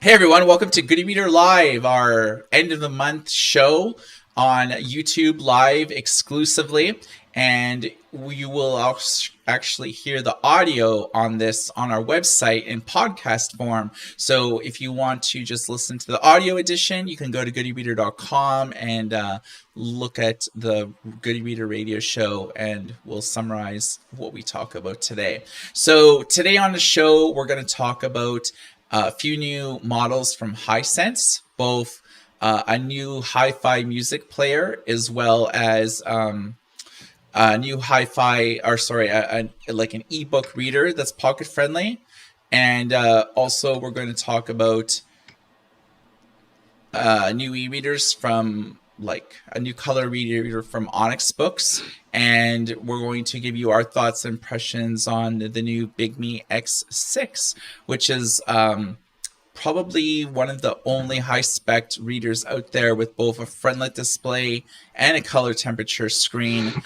Hey everyone, welcome to Goody Reader Live, our end of the month show on YouTube Live exclusively. And we will actually hear the audio on this on our website in podcast form. So if you want to just listen to the audio edition, you can go to goodyreader.com and look at the Goody Reader radio show, and we'll summarize what we talk about today. So today on the show, we're going to talk about a few new models from Hisense, both a new hi-fi music player as well as a new like an ebook reader that's pocket friendly. And also we're going to talk about new e-readers from like a new color reader from Onyx Boox, and we're going to give you our thoughts and impressions on the new Bigme X6, which is probably one of the only high-spec readers out there with both a frontlit display and a color temperature screen,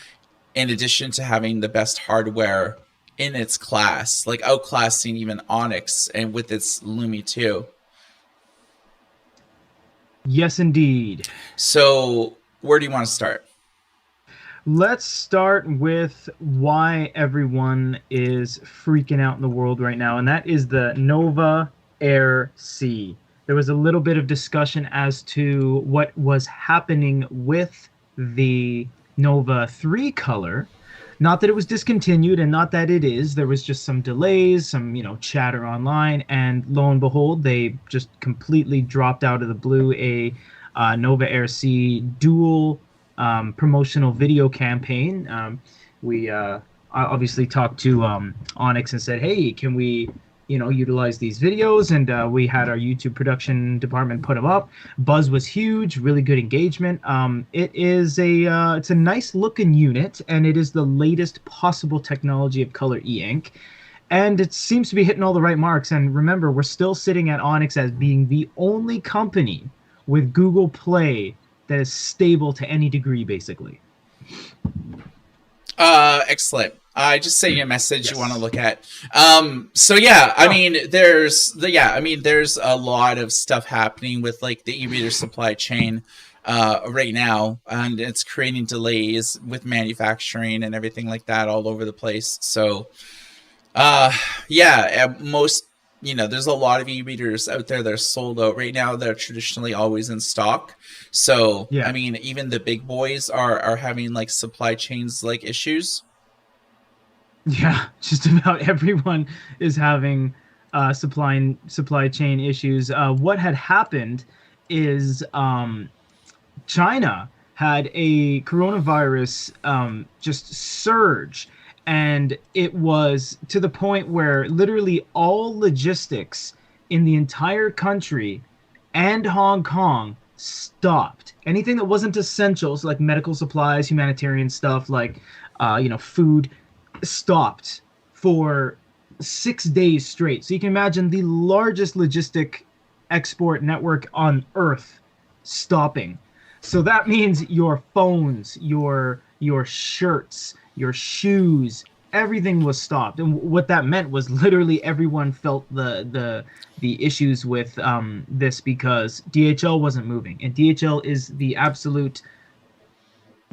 in addition to having the best hardware in its class, like outclassing even Onyx and with its Lumi 2. Yes, indeed. So where do you want to start? Let's start with why everyone is freaking out in the world right now, and that is the Nova Air C. There was a little bit of discussion as to what was happening with the Nova 3 color. Not that it was discontinued, and not that it is. There was just some delays, some chatter online, and lo and behold, they just completely dropped out of the blue a Nova Air C dual promotional video campaign. We obviously talked to Onyx and said, hey, can we utilize these videos, and we had our YouTube production department put them up. Buzz was huge, really good engagement. It's a nice looking unit, and it is the latest possible technology of color e-ink, and it seems to be hitting all the right marks. And remember, we're still sitting at Onyx as being the only company with Google Play that is stable to any degree, basically. Excellent. I just sent you a message you want to look at. So yeah, I mean, there's a lot of stuff happening with like the e-reader supply chain right now, and it's creating delays with manufacturing and everything like that all over the place. So most there's a lot of e-readers out there that are sold out right now. They're traditionally always in stock. So yeah. I mean, even the big boys are having like supply chains like issues. Yeah, just about everyone is having supply chain issues. What had happened is China had a coronavirus just surge, and it was to the point where literally all logistics in the entire country and Hong Kong stopped. Anything that wasn't essentials, like medical supplies, humanitarian stuff, like food, stopped for 6 days straight. So you can imagine the largest logistic export network on Earth stopping. So that means your phones, your shirts, your shoes, everything was stopped. And what that meant was literally everyone felt the issues with this, because DHL wasn't moving, and DHL is the absolute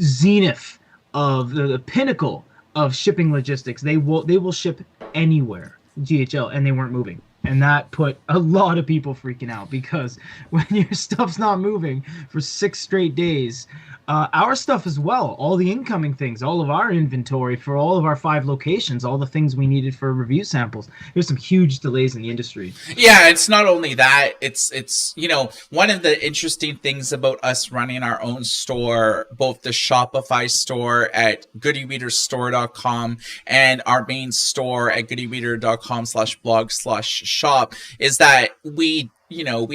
zenith of the pinnacle of shipping logistics. They will ship anywhere, DHL, and they weren't moving. And that put a lot of people freaking out, because when your stuff's not moving for 6 straight days, our stuff as well, all the incoming things, all of our inventory for all of our 5 locations, all the things we needed for review samples, there's some huge delays in the industry. Yeah, it's not only that, it's one of the interesting things about us running our own store, both the Shopify store at goodyreaderstore.com and our main store at goodyreader.com/blog/shop, is that we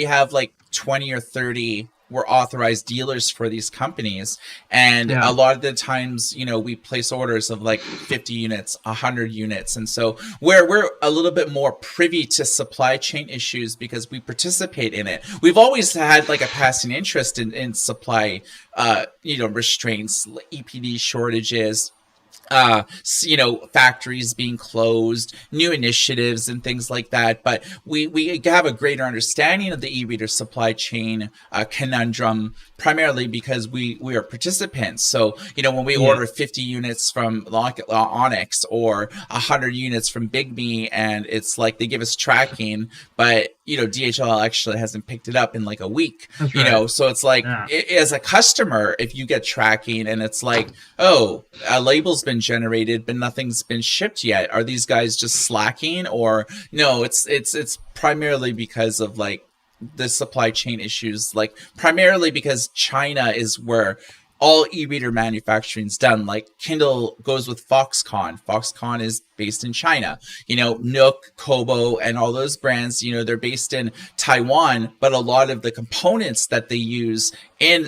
have like 20 or 30 we're authorized dealers for these companies, and a lot of the times we place orders of like 50 units, 100 units, and so we're a little bit more privy to supply chain issues because we participate in it. We've always had like a passing interest in supply restraints, EPD shortages, factories being closed, new initiatives and things like that. But we have a greater understanding of the e-reader supply chain conundrum, primarily because we are participants. So, when we Yeah, order 50 units from Onyx or 100 units from Bigme, and it's like they give us tracking, but DHL actually hasn't picked it up in like a week. that's right. So it's like, Yeah, as a customer, if you get tracking and it's like, oh, a label's been generated but nothing's been shipped yet, are these guys just slacking? Or no, it's primarily because of like the supply chain issues, like primarily because China is where all e-reader manufacturing is done. Like Kindle goes with Foxconn. Foxconn is based in China. Nook, Kobo, and all those brands, they're based in Taiwan, but a lot of the components that they use in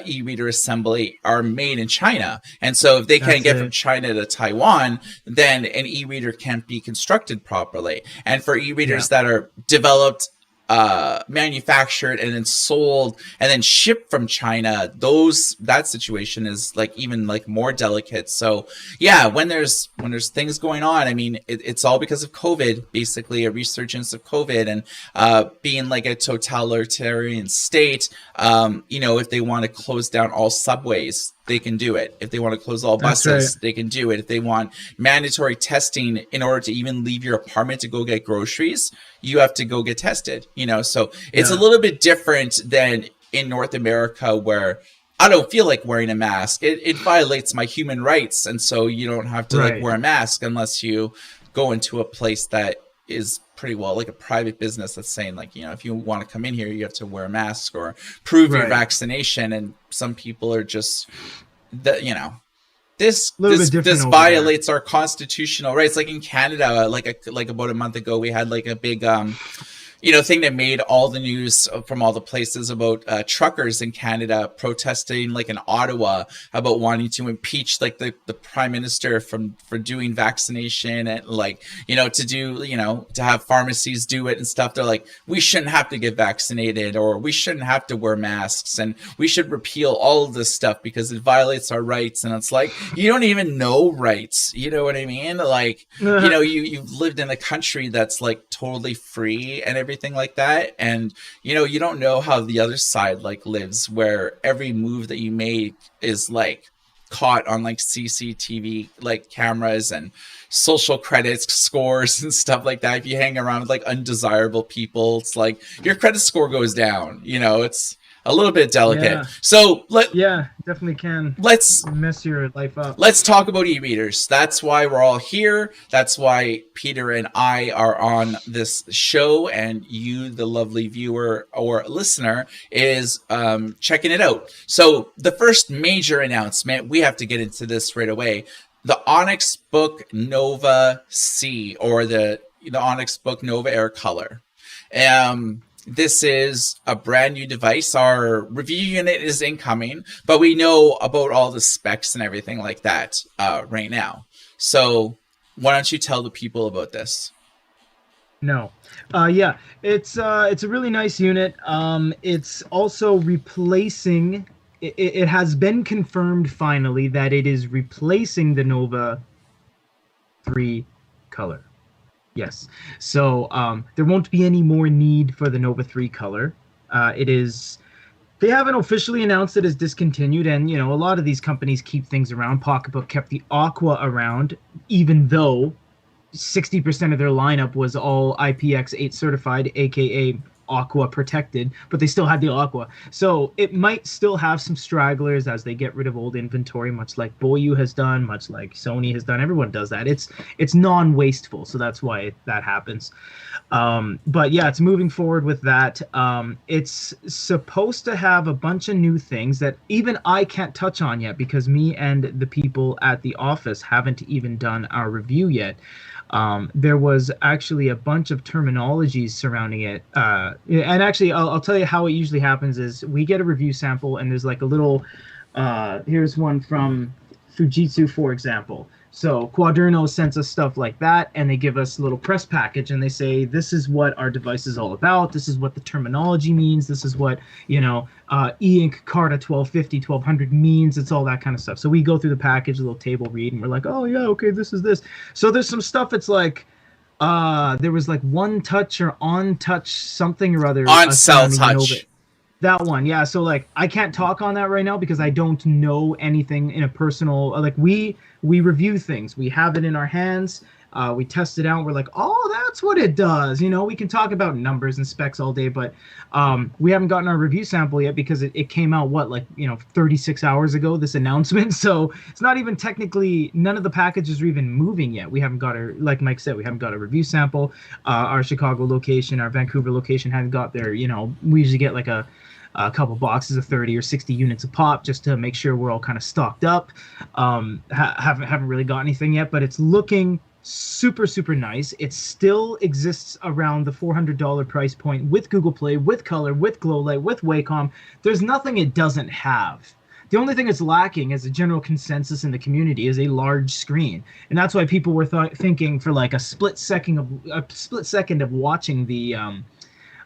e-reader assembly are made in China. And so if they can't that's get from it. China to Taiwan, then an e-reader can't be constructed properly. And for Yeah, e-readers that are developed, manufactured and then sold and then shipped from China, that situation is like even like more delicate. So yeah, when there's things going on, I mean, it's all because of COVID, basically a resurgence of COVID, and being like a totalitarian state. If they want to close down all subways, they can do it. If they want to close all that's right. buses, they can do it. If they want mandatory testing in order to even leave your apartment to go get groceries, you have to go get tested. So it's a Yeah, little bit different than in North America, where I don't feel like wearing a mask. It violates my human rights, and so you don't have to like right. wear a mask unless you go into a place that is pretty well like a private business that's saying like, if you want to come in here, you have to wear a mask or prove your Right. vaccination. And some people are just that, this A little bit different this over there. violates our constitutional rights. Like in Canada, like about a month ago, we had like a big thing that made all the news from all the places about truckers in Canada protesting, like in Ottawa, about wanting to impeach like the prime minister for doing vaccination, and like to have pharmacies do it and stuff. They're like, we shouldn't have to get vaccinated, or we shouldn't have to wear masks, and we should repeal all of this stuff because it violates our rights. And it's like, you don't even know rights. You know what I mean? Like, you've lived in a country that's like totally free and everything like that, and you don't know how the other side like lives, where every move that you make is like caught on like CCTV like cameras and social credits scores and stuff like that. If you hang around with like undesirable people, it's like your credit score goes down. It's a little bit delicate. Yeah, So yeah, definitely can let's mess your life up. let's talk about e-readers. That's why we're all here. That's why Peter and I are on this show, and you, the lovely viewer or listener, is checking it out. So the first major announcement, we have to get into this right away. The Onyx Book Nova C, or the Onyx Book Nova Air Color. This is a brand new device. Our review unit is incoming, but we know about all the specs and everything like that right now. So why don't you tell the people about this? No. Yeah, it's a really nice unit. It's also replacing. It has been confirmed finally that it is replacing the Nova 3 color. Yes. So there won't be any more need for the Nova 3 color. It is. They haven't officially announced it as discontinued, and a lot of these companies keep things around. Pocketbook kept the Aqua around, even though 60% of their lineup was all IPX8 certified, aka Aqua protected, but they still had the Aqua. So it might still have some stragglers as they get rid of old inventory, much like Boyu has done, much like Sony has done. Everyone does that. It's non-wasteful, so that's why that happens. But yeah, it's moving forward with that. It's supposed to have a bunch of new things that even I can't touch on yet because me and the people at the office haven't even done our review yet. There was actually a bunch of terminologies surrounding it. And actually, I'll tell you how it usually happens is we get a review sample and there's like a little, here's one from Fujitsu, for example. So Quaderno sends us stuff like that, and they give us a little press package, and they say, this is what our device is all about. This is what the terminology means. This is what, e-ink Carta 1250, 1200 means. It's all that kind of stuff. So we go through the package, a little table read, and we're like, oh, yeah, okay, this is this. So there's some stuff. It's like, there was like One Touch or On Touch something or other. On Cell Touch. That one, yeah. So like, I can't talk on that right now because I don't know anything in a personal. Like we review things. We have it in our hands. We test it out. We're like, oh, that's what it does. We can talk about numbers and specs all day, but we haven't gotten our review sample yet because it came out 36 hours ago. This announcement, so it's not even technically. None of the packages are even moving yet. We haven't got like Mike said, we haven't got a review sample. Our Chicago location, our Vancouver location haven't got their. We usually get like a couple boxes of 30 or 60 units a pop just to make sure we're all kind of stocked up. Haven't really got anything yet, but it's looking super, super nice. It still exists around the $400 price point with Google Play, with color, with glow light, with Wacom. There's nothing it doesn't have. The only thing it's lacking, as a general consensus in the community, is a large screen, and that's why people were thinking for like a split second of watching the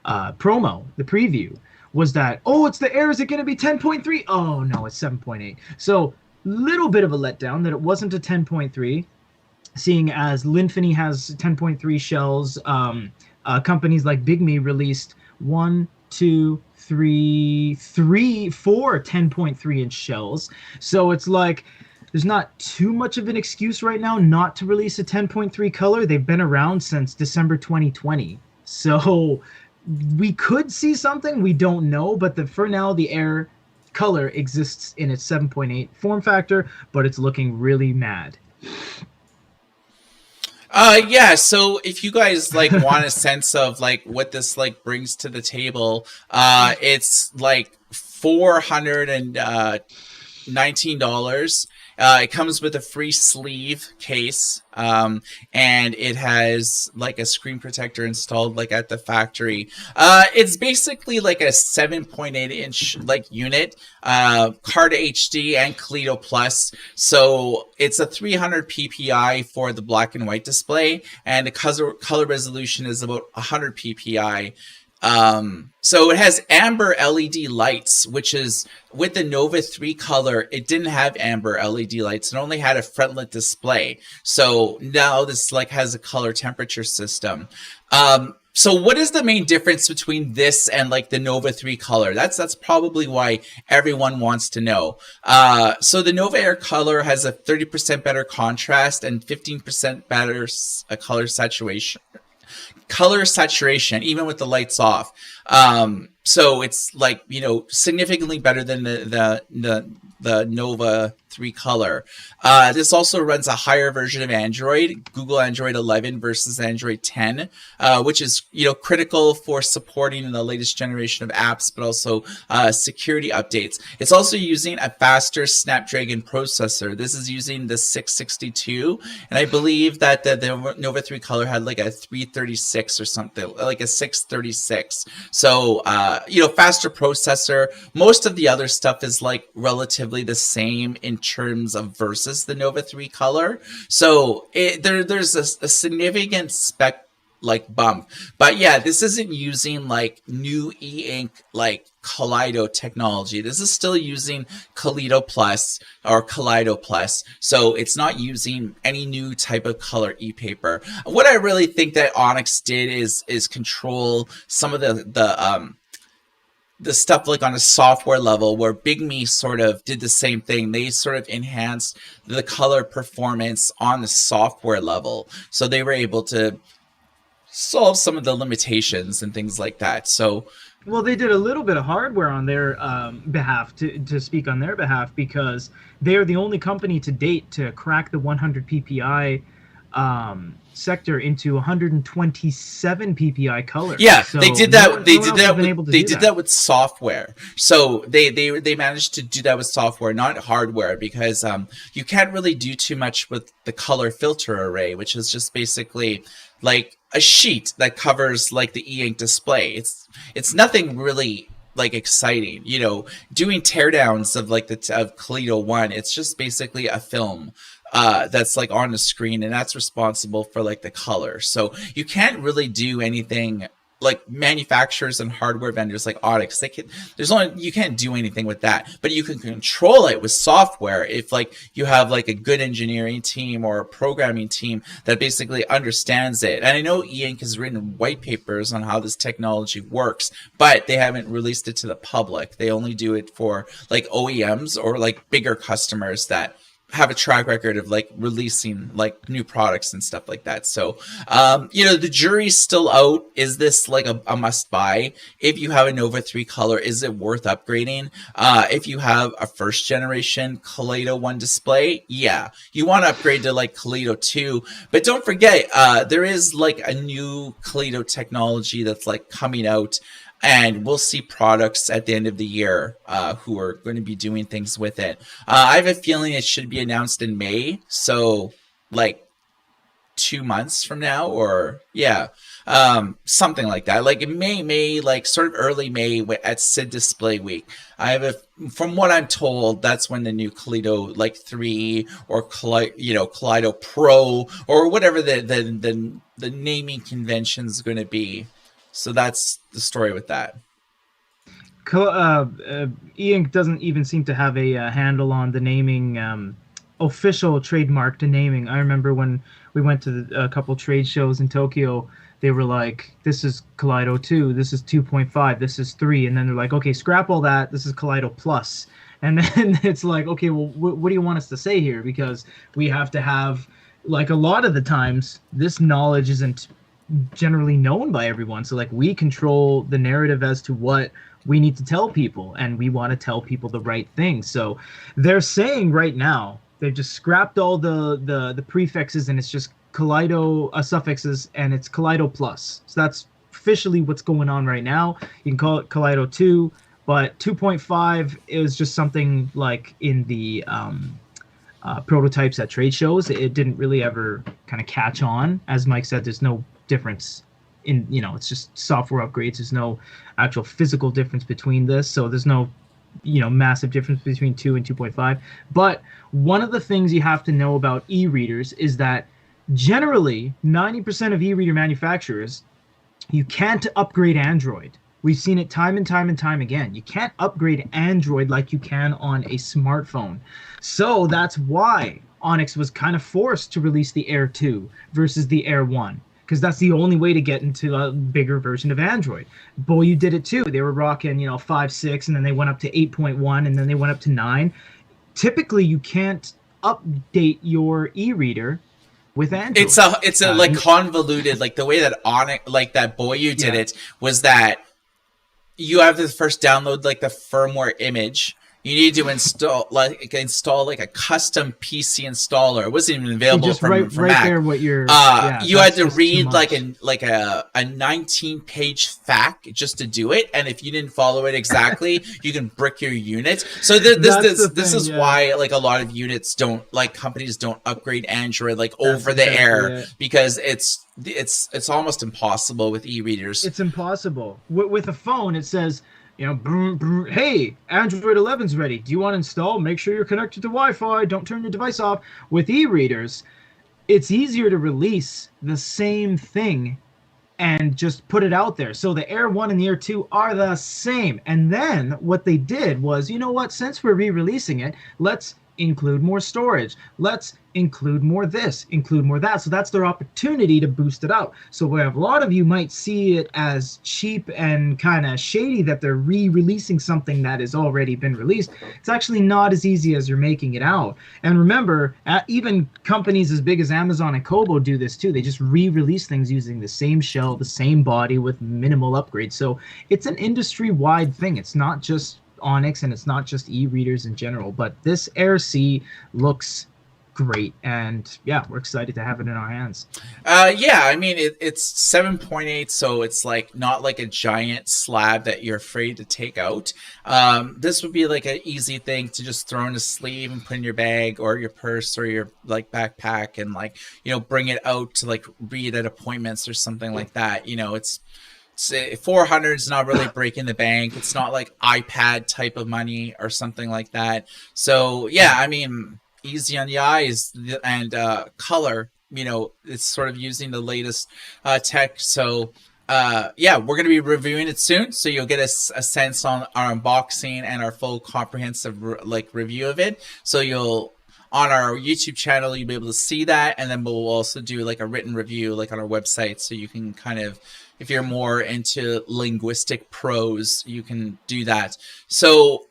promo, the preview, was that, oh, it's the Air, is it going to be 10.3? Oh, no, it's 7.8. So, little bit of a letdown that it wasn't a 10.3, seeing as Linfini has 10.3 shells. Companies like Bigme released 4 10.3 inch shells. So, it's like, there's not too much of an excuse right now not to release a 10.3 color. They've been around since December 2020. So, we could see something, we don't know, but for now the Air color exists in its 7.8 form factor, but it's looking really mad. Yeah, so if you guys like want a sense of like what this like brings to the table, it's like $419. It comes with a free sleeve case, and it has like a screen protector installed like at the factory. It's basically like a 7.8 inch like unit, Carta HD and Koledo Plus. So it's a 300 ppi for the black and white display, and the color resolution is about 100 ppi. So it has amber LED lights, which is with the Nova 3 color, it didn't have amber LED lights. It only had a frontlit display. So now this like has a color temperature system. So what is the main difference between this and like the Nova 3 color? That's probably why everyone wants to know. So the Nova Air color has a 30% better contrast and 15% better color saturation, even with the lights off. So it's like, significantly better than the Nova 3 color. This also runs a higher version of Android, Google Android 11 versus Android 10, which is, critical for supporting the latest generation of apps, but also security updates. It's also using a faster Snapdragon processor. This is using the 662, and I believe that the Nova 3 color had like a 336 or something, like a 636. So, faster processor. Most of the other stuff is like relatively the same in terms of versus the Nova 3 color. So there's a significant spec like bump. But yeah, this isn't using like new e-ink like Kaleido technology. This is still using Koledo Plus or Kaleido Plus. So it's not using any new type of color e-paper. What I really think that Onyx did is control some of the stuff like on a software level, where Bigme sort of did the same thing. They sort of enhanced the color performance on the software level. So they were able to solve some of the limitations and things like that. So, well, they did a little bit of hardware on their behalf, to speak on their behalf, because they're the only company to date to crack the 100 ppi sector into 127 ppi color. Yeah, so they did that. They did that with software. So they managed to do that with software, not hardware, because you can't really do too much with the color filter array, which is just basically like a sheet that covers like the e-ink display. It's nothing really like exciting. Doing teardowns of like of Kaleido 1, it's just basically a film that's like on the screen, and that's responsible for like the color. So you can't really do anything like manufacturers and hardware vendors like Onyx. You can't do anything with that, but you can control it with software if like you have like a good engineering team or a programming team that basically understands it. And I know E-Ink has written white papers on how this technology works, but they haven't released it to the public. They only do it for like OEMs or like bigger customers that have a track record of like releasing like new products and stuff like that. So, the jury's still out. Is this like a must buy? If you have a Nova 3 color, is it worth upgrading? If you have a first generation Kaleido 1 display, yeah, you want to upgrade to like Kaleido 2. But don't forget, there is like a new Kaleido technology that's like coming out. And we'll see products at the end of the year who are going to be doing things with it. I have a feeling it should be announced in May. So, like 2 months from now, or yeah, something like that. Like in May, like sort of early May at SID Display Week. From what I'm told, that's when the new Kaleido like 3 or Kaleido Pro or whatever the naming convention is going to be. So that's the story with that. E-Ink doesn't even seem to have a handle on the naming, official trademark to naming. I remember when we went to a couple trade shows in Tokyo, they were like, this is Kaleido 2, this is 2.5, this is 3. And then they're like, okay, scrap all that, this is Kaleido Plus. And then it's like, okay, well, what do you want us to say here? Because we have to have, like a lot of the times, this knowledge isn't generally known by everyone, so like we control the narrative as to what we need to tell people, and we want to tell people the right thing. So they're saying right now they've just scrapped all the prefixes, and it's just Kaleido suffixes, and it's Kaleido Plus. So that's officially what's going on right now. You can call it Kaleido 2, but 2.5 is just something like in the prototypes at trade shows. It didn't really ever kind of catch on. As Mike said, there's no difference in, it's just software upgrades. There's no actual physical difference between this, so there's no massive difference between 2 and 2.5. But one of the things you have to know about e-readers is that generally 90% of e-reader manufacturers, you can't upgrade Android. We've seen it time and time and time again. You can't upgrade Android like you can on a smartphone. So that's why Onyx was kind of forced to release the Air 2 versus the Air 1, because that's the only way to get into a bigger version of Android. Boyu did it too. They were rocking, 5, 6, and then they went up to 8.1, and then they went up to 9. Typically, you can't update your e-reader with Android. It's a like convoluted, like the way that Onyx, like that Boyu did it, was that you have to first download like the firmware image. You need to install like a custom PC installer. It wasn't even available for right Mac. There, what you're. You had to read like a 19-page FAQ just to do it, and if you didn't follow it exactly, you can brick your unit. So this is why like a lot of units companies don't upgrade Android over the air, because it's almost impossible with e-readers. It's impossible with a phone. It says, hey, Android 11's ready. Do you want to install? Make sure you're connected to Wi-Fi. Don't turn your device off. With e-readers, it's easier to release the same thing and just put it out there. So the Air 1 and the Air 2 are the same. And then what they did was, since we're re-releasing it, let's include more storage. Let's include more this, include more that. So that's their opportunity to boost it out. So where a lot of you might see it as cheap and kind of shady that they're re-releasing something that has already been released, it's actually not as easy as you're making it out. And remember, even companies as big as Amazon and Kobo do this too. They just re-release things using the same shell, the same body with minimal upgrades. So it's an industry-wide thing. It's not just Onyx, and it's not just e-readers in general, but this Air C looks great, and yeah, we're excited to have it in our hands. I mean it's 7.8, so it's like not like a giant slab that you're afraid to take out. This would be like an easy thing to just throw in a sleeve and put in your bag or your purse or your like backpack, and bring it out to like read at appointments or something like that. 400 is not really breaking the bank. It's not like iPad type of money or something like that. So yeah, I mean, easy on the eyes and color. It's sort of using the latest tech. So yeah, we're going to be reviewing it soon, so you'll get a sense on our unboxing and our full comprehensive review of it. So you'll on our YouTube channel, you'll be able to see that, and then we'll also do like a written review like on our website, so you can kind of, if you're more into linguistic prose, you can do that. So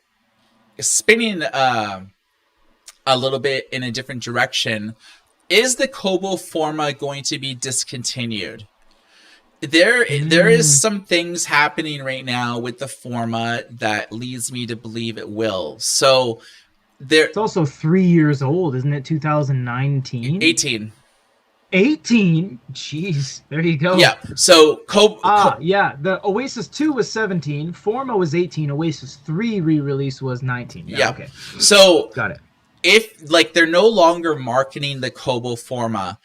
spinning a little bit in a different direction, is the Kobo Forma going to be discontinued? There is some things happening right now with the Forma that leads me to believe it will. So it's also 3 years old, isn't it? 2019. 18. 18. Jeez, there you go. Yeah. So yeah. The Oasis 2 was 17. Forma was 18. Oasis 3 re-release was 19. Yeah. Okay. So got it. If they're no longer marketing the Kobo Forma,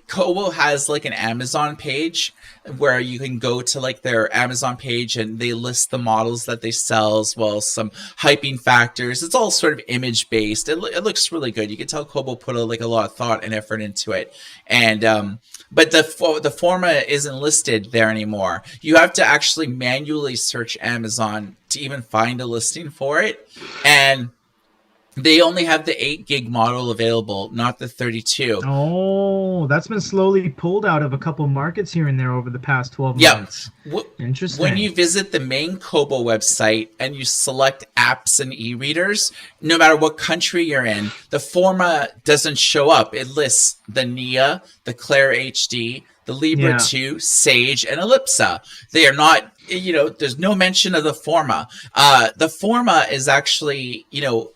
Kobo has like an Amazon page where you can go to like their Amazon page and they list the models that they sell, as well as some hyping factors. It's all sort of image based. It looks really good. You can tell Kobo put a lot of thought and effort into it. And but the Forma isn't listed there anymore. You have to actually manually search Amazon to even find a listing for it. And they only have the 8 gig model available, not the 32. Oh, that's been slowly pulled out of a couple markets here and there over the past 12 months. Interesting. When you visit the main Kobo website and you select apps and e-readers, no matter what country you're in, the Forma doesn't show up. It lists the Nia, the Claire HD, the Libra 2, Sage, and Ellipsa. They are not, there's no mention of the Forma. The Forma is actually,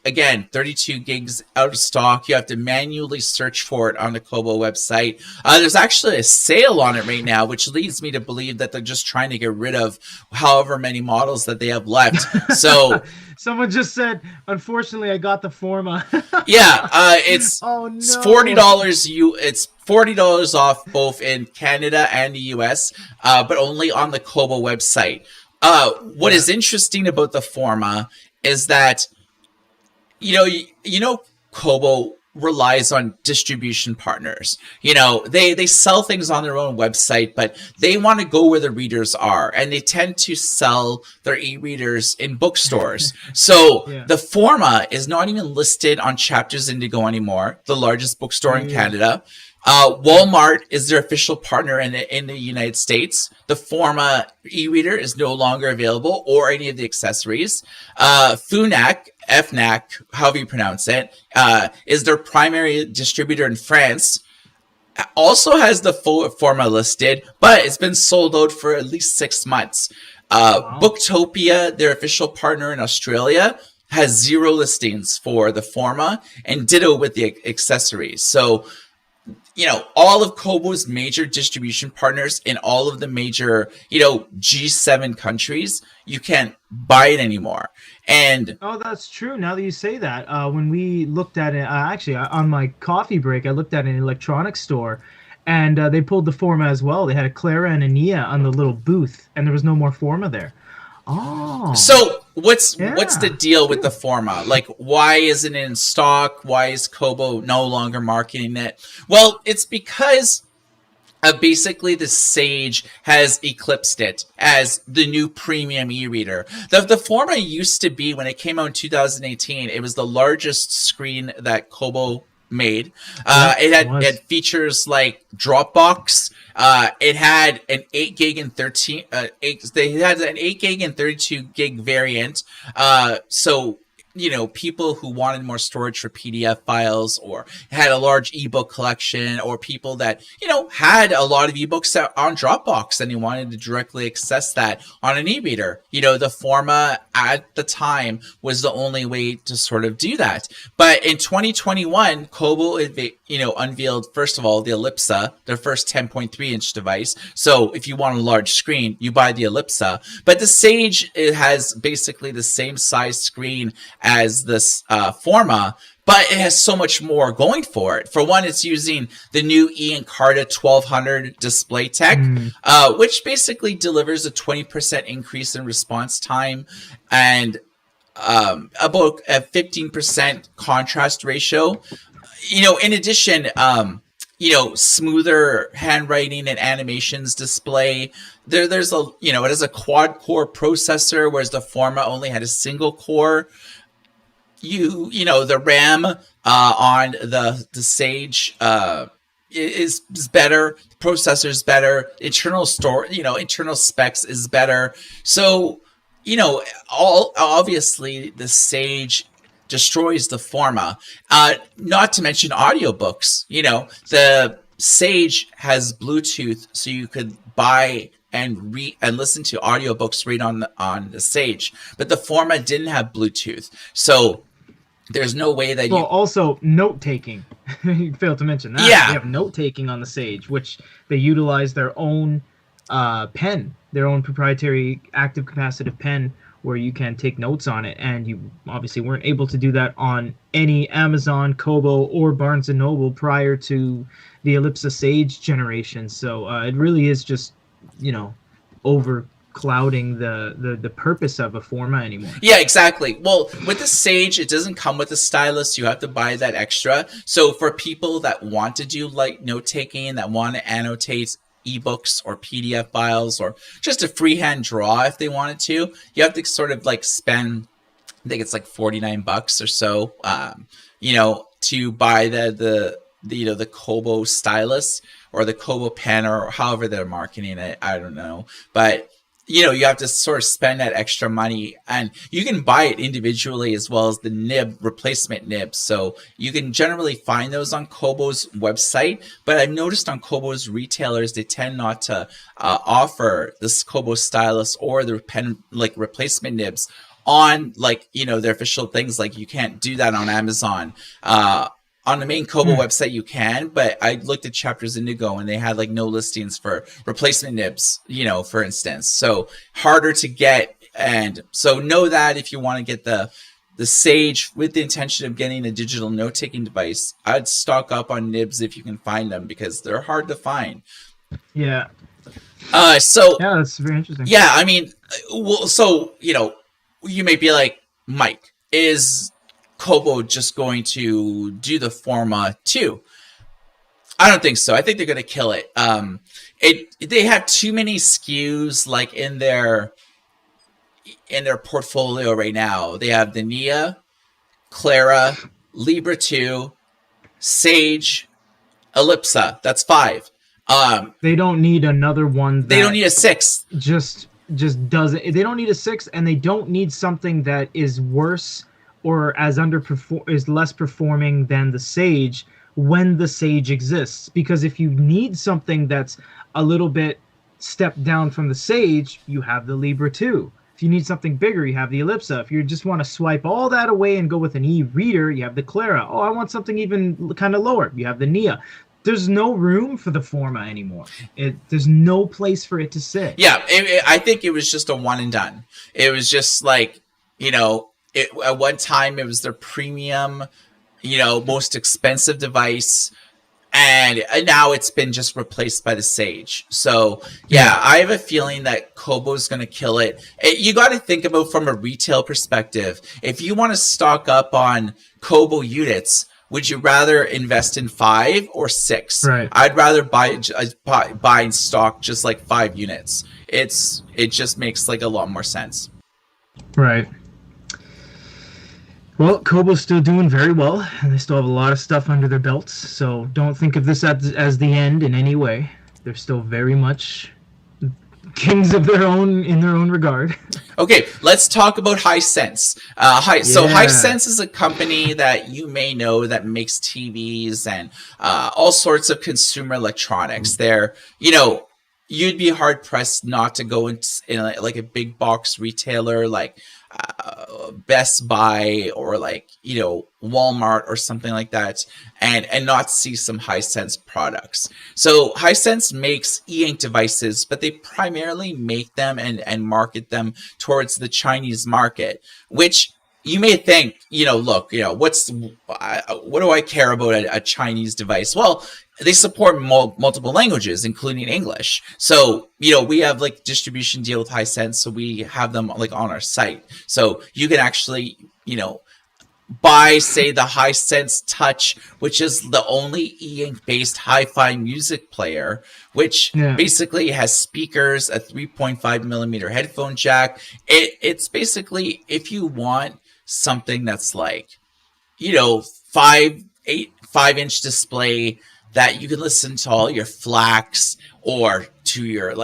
again, 32 gigs out of stock. You have to manually search for it on the Kobo website. There's actually a sale on it right now, which leads me to believe that they're just trying to get rid of however many models that they have left. So someone just said, unfortunately, I got the Forma. Yeah, it's $40. It's $40 off both in Canada and the US, but only on the Kobo website. What is interesting about the Forma is that, Kobo relies on distribution partners. They sell things on their own website, but they want to go where the readers are, and they tend to sell their e-readers in bookstores. So the Forma is not even listed on Chapters Indigo anymore, the largest bookstore in Canada. Walmart is their official partner in the United States. The Forma e-reader is no longer available, or any of the accessories. FNAC, however you pronounce it, is their primary distributor in France. Also has the full Forma listed, but it's been sold out for at least 6 months. Booktopia, their official partner in Australia, has 0 listings for the Forma, and ditto with the accessories. So all of Kobo's major distribution partners in all of the major, G7 countries, you can't buy it anymore. And that's true. Now that you say that, when we looked at it, actually on my coffee break, I looked at an electronics store, and they pulled the Forma as well. They had a Clara and a Nia on the little booth, and there was no more Forma there. Oh. So what's the deal with the Forma? Like, why isn't it in stock? Why is Kobo no longer marketing it? Well, it's because basically the Sage has eclipsed it as the new premium e-reader. The Forma used to be, when it came out in 2018, it was the largest screen that Kobo made. It had features like Dropbox. It had an 8 gig and 13. They had an 8 gig and 32 gig variant. So people who wanted more storage for PDF files, or had a large ebook collection, or people that, had a lot of ebooks on Dropbox and they wanted to directly access that on an e-reader. The Forma at the time was the only way to sort of do that. But in 2021, Kobo, unveiled, first of all, the Ellipsa, their first 10.3 inch device. So if you want a large screen, you buy the Ellipsa. But the Sage, it has basically the same size screen as this Forma, but it has so much more going for it. For one, it's using the new E-Encarta 1200 display tech, which basically delivers a 20% increase in response time and about a 15% contrast ratio. In addition, smoother handwriting and animations display. There's it has a quad core processor, whereas the Forma only had a single core. The RAM on the Sage is better. The processor is better. Internal specs is better. So, obviously the Sage destroys the Forma. Not to mention audiobooks. The Sage has Bluetooth, so you could buy and read and listen to audiobooks right on the Sage. But the Forma didn't have Bluetooth. So there's no way that also note taking. You failed to mention that. Yeah. They have note taking on the Sage, which they utilize their own pen, their own proprietary active capacitive pen, where you can take notes on it, and you obviously weren't able to do that on any Amazon, Kobo, or Barnes & Noble prior to the Ellipsa Sage generation. So it really is just, over clouding the purpose of a Forma anymore. Yeah, exactly. Well, with the Sage, it doesn't come with a stylus. You have to buy that extra. So for people that want to do like note-taking, that want to annotate ebooks or PDF files or just a freehand draw if they wanted to, you have to sort of like spend, I think it's like $49 or so, to buy the Kobo stylus or the Kobo pen or however they're marketing it. I don't know. But you have to sort of spend that extra money, and you can buy it individually as well as the nib, replacement nibs. So you can generally find those on Kobo's website, but I've noticed on Kobo's retailers, they tend not to offer this Kobo stylus or the pen, like replacement nibs on their official things. Like you can't do that on Amazon. On the main Kobo website, you can, but I looked at Chapters Indigo and they had like no listings for replacement nibs, for instance. So harder to get. And so know that if you want to get the Sage with the intention of getting a digital note-taking device, I'd stock up on nibs if you can find them because they're hard to find. Yeah. Yeah, that's very interesting. Yeah, I mean, you may be like, Mike, is Kobo just going to do the Forma too? I don't think so. I think they're going to kill it. They have too many SKUs like in their portfolio right now. They have the Nia, Clara, Libra 2, Sage, Ellipsa. That's 5. They don't need another one. They don't need a 6. Just does it. They don't need a 6, and they don't need something that is worse or is less performing than the Sage when the Sage exists. Because if you need something that's a little bit stepped down from the Sage, you have the Libra 2. If you need something bigger, you have the Ellipsa. If you just want to swipe all that away and go with an e-reader, you have the Clara. Oh, I want something even kind of lower. You have the Nia. There's no room for the Forma anymore. There's no place for it to sit. Yeah, I think it was just a one and done. It was just like, at one time, it was their premium, most expensive device, and now it's been just replaced by the Sage. So, yeah, I have a feeling that Kobo's going to kill it. You got to think about from a retail perspective. If you want to stock up on Kobo units, would you rather invest in 5 or 6? Right. I'd rather buy and stock just like 5 units. It just makes like a lot more sense. Right. Well, Kobo's still doing very well, and they still have a lot of stuff under their belts, so don't think of this as the end in any way. They're still very much kings of their own in their own regard. Okay, let's talk about Hisense. So Hisense is a company that you may know that makes TVs and all sorts of consumer electronics. They're, you'd be hard pressed not to go in like a big box retailer like Best Buy or like Walmart or something like that and not see some Hisense products. So Hisense makes e-ink devices, but they primarily make them and market them towards the Chinese market, which you may think, look, what do I care about a Chinese device? Well, they support multiple languages, including English. So, we have like distribution deal with Hisense, so we have them like on our site. So you can actually, buy, say, the Hisense Touch, which is the only e-ink based hi-fi music player, which Yeah. basically has speakers, a 3.5 millimeter headphone jack. It's basically, if you want something that's like, 5-inch display that you can listen to all your flax or to your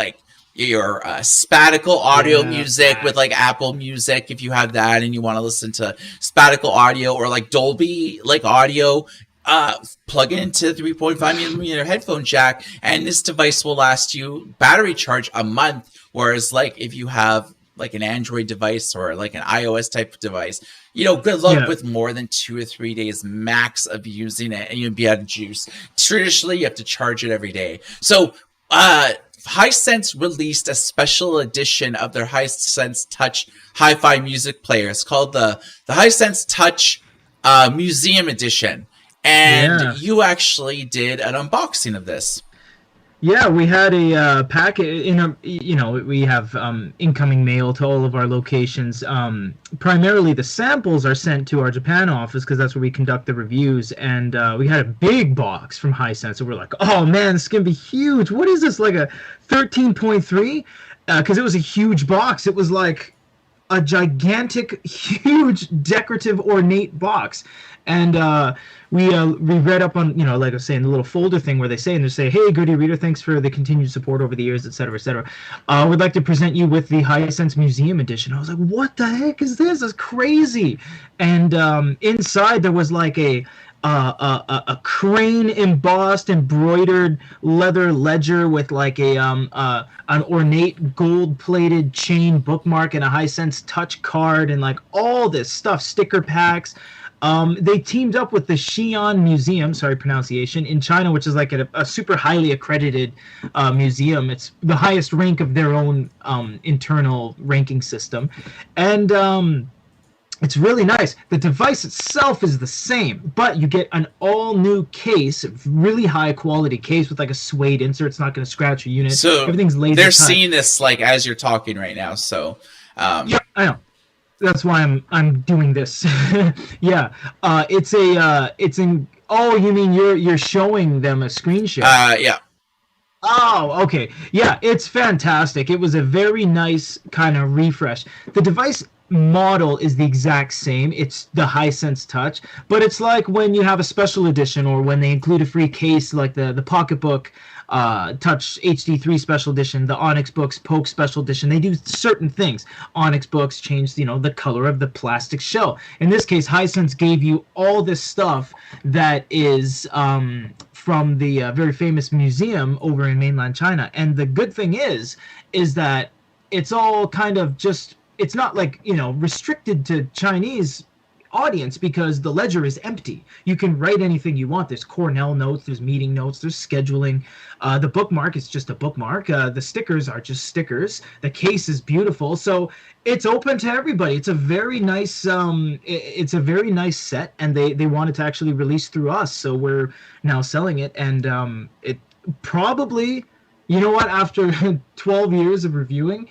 spatial audio Yeah, music with like Apple Music, if you have that and you want to listen to spatial audio or like Dolby like audio, plug it into 3.5 millimeter headphone jack, and this device will last you battery charge a month. Whereas like if you have like an Android device or like an iOS type of device, good luck yeah, with more than 2 or 3 days max of using it, and you'd be out of juice. Traditionally, you have to charge it every day. So, Hisense released a special edition of their Hisense Touch hi-fi music player. It's called the Hisense Touch Museum Edition, and yeah. you actually did an unboxing of this. Yeah, we had a packet in a, we have incoming mail to all of our locations. Primarily the samples are sent to our Japan office because that's where we conduct the reviews. And we had a big box from Hisense. So we're like, oh man, this is going to be huge. What is this, like a 13.3? Because it was a huge box. It was like a gigantic, huge, decorative, ornate box. And we read up on, like I was saying, the little folder thing where they say, and they say, hey, Goody Reader, thanks for the continued support over the years, et cetera, et cetera. We'd like to present you with the Hisense Museum Edition. I was like, what the heck is this? It's crazy. And inside there was like a crane embossed, embroidered leather ledger with like an ornate gold-plated chain bookmark and a Hisense Touch card and like all this stuff, sticker packs. They teamed up with the Xi'an Museum, sorry pronunciation, in China, which is like a super highly accredited museum. It's the highest rank of their own internal ranking system, and it's really nice. The device itself is the same, but you get an all-new case, really high-quality case with like a suede insert. It's not going to scratch your unit. So Everything's laser they're cut. seeing this like as you're talking right now. So Yeah, I know. That's why I'm doing this. Yeah, it's in. Oh, you mean you're showing them a screen share? yeah. Oh, okay. Yeah, it's fantastic. It was a very nice kind of refresh. The device model is the exact same. It's the Hisense Touch, but it's like when you have a special edition or when they include a free case like the Pocketbook Touch HD3 Special Edition, the Onyx Boox Poke Special Edition. They do certain things. Onyx Boox changed, the color of the plastic shell. In this case, Hisense gave you all this stuff that is from the very famous museum over in mainland China. And the good thing is that it's all kind of just, it's not like, restricted to Chinese audience because the ledger is empty. You can write anything you want. There's Cornell notes, there's meeting notes, there's scheduling. The bookmark is just a bookmark. The stickers are just stickers. The case is beautiful. So it's open to everybody. It's a very nice it's a very nice set, and they wanted to actually release through us. So we're now selling it, and it probably, you know what, after 12 years of reviewing,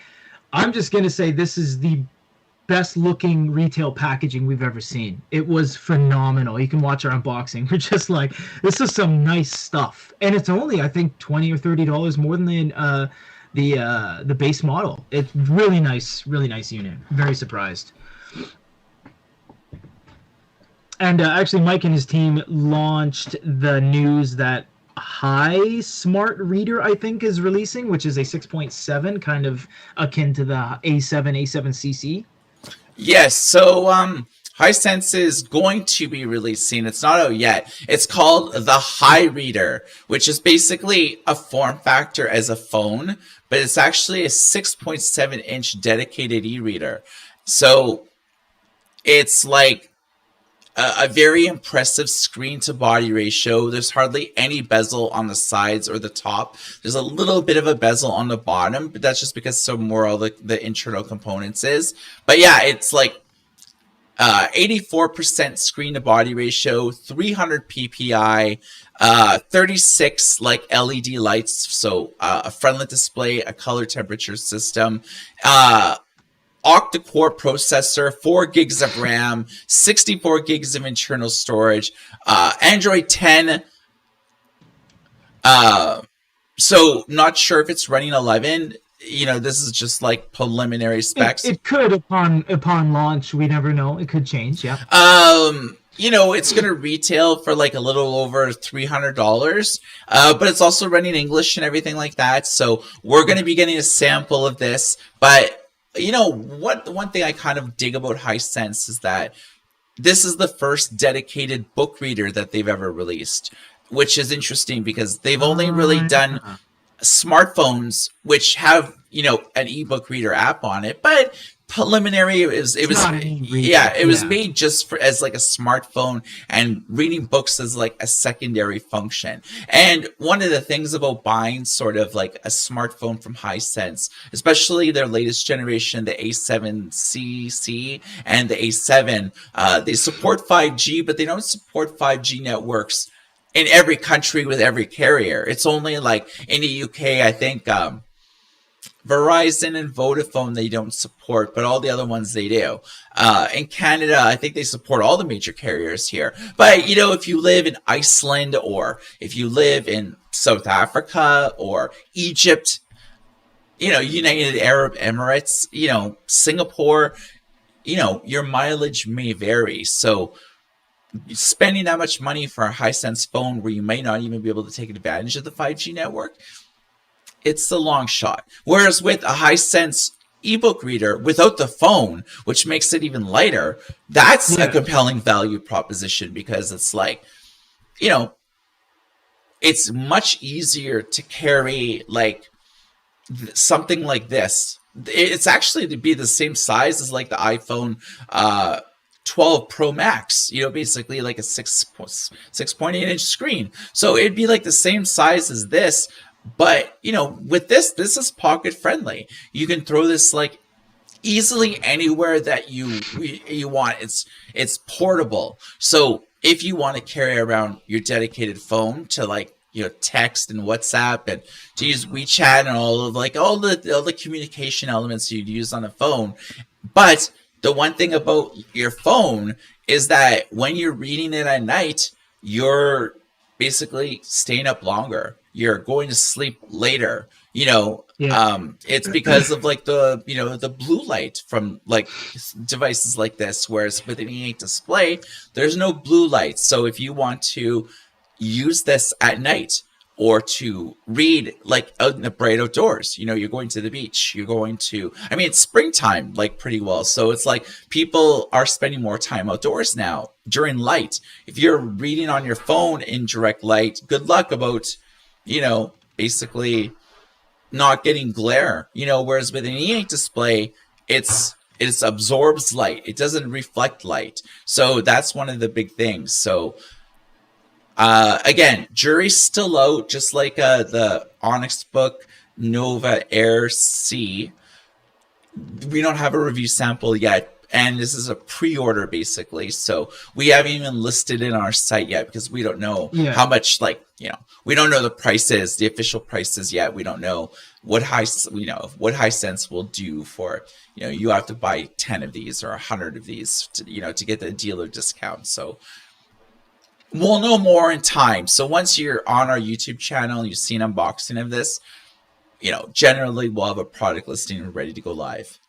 I'm just going to say this is the best looking retail packaging we've ever seen. It was phenomenal. You can watch our unboxing. We're just like, this is some nice stuff, and it's only, I think, $20 or $30 more than the base model. It's really nice unit. Very surprised. And actually, Mike and his team launched the news that High Smart Reader, I think, is releasing, which is a 6.7, kind of akin to the A7CC. Yes, so Hisense is going to be releasing, it's not out yet, it's called the High Reader, which is basically a form factor as a phone, but it's actually a 6.7-inch dedicated e-reader. So it's like a very impressive screen to body ratio. There's hardly any bezel on the sides or the top. There's a little bit of a bezel on the bottom, but that's just because so more all the internal components is. But yeah, it's like 84% screen to body ratio, 300 ppi, 36 like LED lights, so a frontlit display, a color temperature system, octa-core processor, 4 gigs of RAM, 64 gigs of internal storage, Android 10. So not sure if it's running 11. This is just like preliminary specs. It could upon launch. We never know. It could change. Yeah. It's going to retail for like a little over $300, but it's also running English and everything like that. So we're going to be getting a sample of this. But what one thing I kind of dig about Hisense is that this is the first dedicated book reader that they've ever released, which is interesting because they've only really done smartphones which have an ebook reader app on it, but preliminary it was made just as like a smartphone, and reading books as like a secondary function. And one of the things about buying sort of like a smartphone from Hisense, especially their latest generation, the A7CC and the A7, they support 5G, but they don't support 5G networks in every country with every carrier. It's only like in the UK, I think Verizon and Vodafone they don't support, but all the other ones they do. In Canada, I think they support all the major carriers here. But if you live in Iceland, or if you live in South Africa or Egypt, United Arab Emirates, Singapore, your mileage may vary. So spending that much money for a Hisense phone where you may not even be able to take advantage of the 5G network, it's a long shot. Whereas with a Hisense ebook reader without the phone, which makes it even lighter, that's a compelling value proposition, because it's like, it's much easier to carry like something like this. It's actually to be the same size as like the iPhone 12 Pro Max, basically like a 6.8 inch screen. So it'd be like the same size as this. But, with this is pocket friendly. You can throw this like easily anywhere that you want. It's portable. So if you want to carry around your dedicated phone to like, text and WhatsApp, and to use WeChat and all the communication elements you'd use on a phone. But the one thing about your phone is that when you're reading it at night, you're basically staying up longer. You're going to sleep later. It's because of like the blue light from like devices like this, whereas with an E8 display, there's no blue light. So if you want to use this at night, or to read like out in the bright outdoors, you're going to the beach, it's springtime like pretty well. So it's like people are spending more time outdoors now during light. If you're reading on your phone in direct light, good luck about, basically not getting glare, whereas with an E8 display, it absorbs light. It doesn't reflect light. So that's one of the big things. So again, jury's still out, just like the Onyx Boox Nova Air C. We don't have a review sample yet, and this is a pre-order basically. So we haven't even listed it on our site yet, because we don't know how much, we don't know the prices, the official prices yet. We don't know what Hisense will do for, you have to buy 10 of these or 100 of these to get the dealer discount. So we'll know more in time. So once you're on our YouTube channel and you've seen unboxing of this, generally we'll have a product listing ready to go live.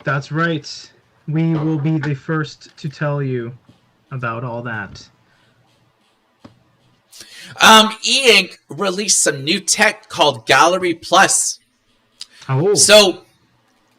That's right. We will be the first to tell you about all that. E-Ink released some new tech called Gallery Plus. Oh. So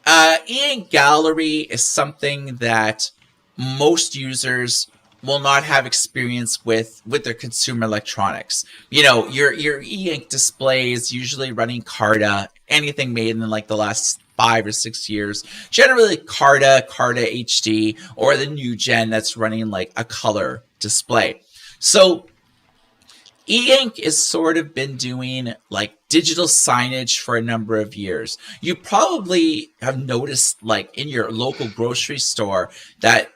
E-Ink Gallery is something that most users will not have experience with their consumer electronics. Your E-Ink display is usually running Carta, anything made in like the last 5 or 6 years. Generally Carta HD, or the new gen that's running like a color display. So E-ink has sort of been doing like digital signage for a number of years. You probably have noticed like in your local grocery store that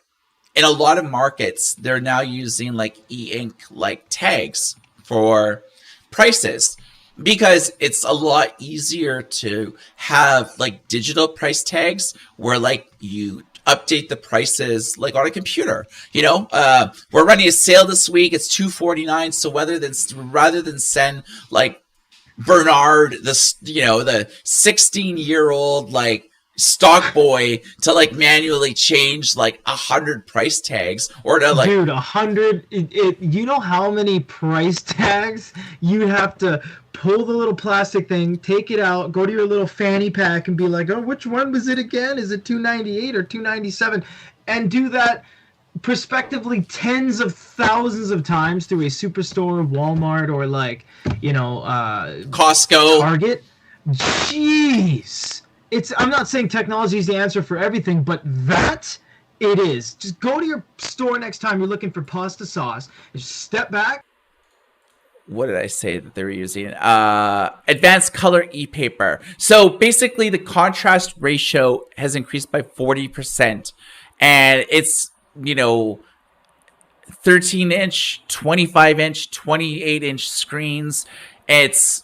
in a lot of markets they're now using like e-ink like tags for prices because it's a lot easier to have like digital price tags where like you update the prices like on a computer. We're running a sale this week, it's 249, so rather than send like Bernard, the 16-year-old like stock boy to like manually change like 100 price tags or to like Dude, 100. You know how many price tags you have to pull the little plastic thing, take it out, go to your little fanny pack, and be like, "Oh, which one was it again? Is it 298 or 297?" And do that prospectively tens of thousands of times through a superstore, Walmart, or like Costco. Target. Jeez, I'm not saying technology is the answer for everything, but that it is. Just go to your store next time you're looking for pasta sauce. And just step back. What did I say that they were using? Advanced color e-paper. So basically the contrast ratio has increased by 40%, and it's 13-inch, 25-inch, 28-inch screens. It's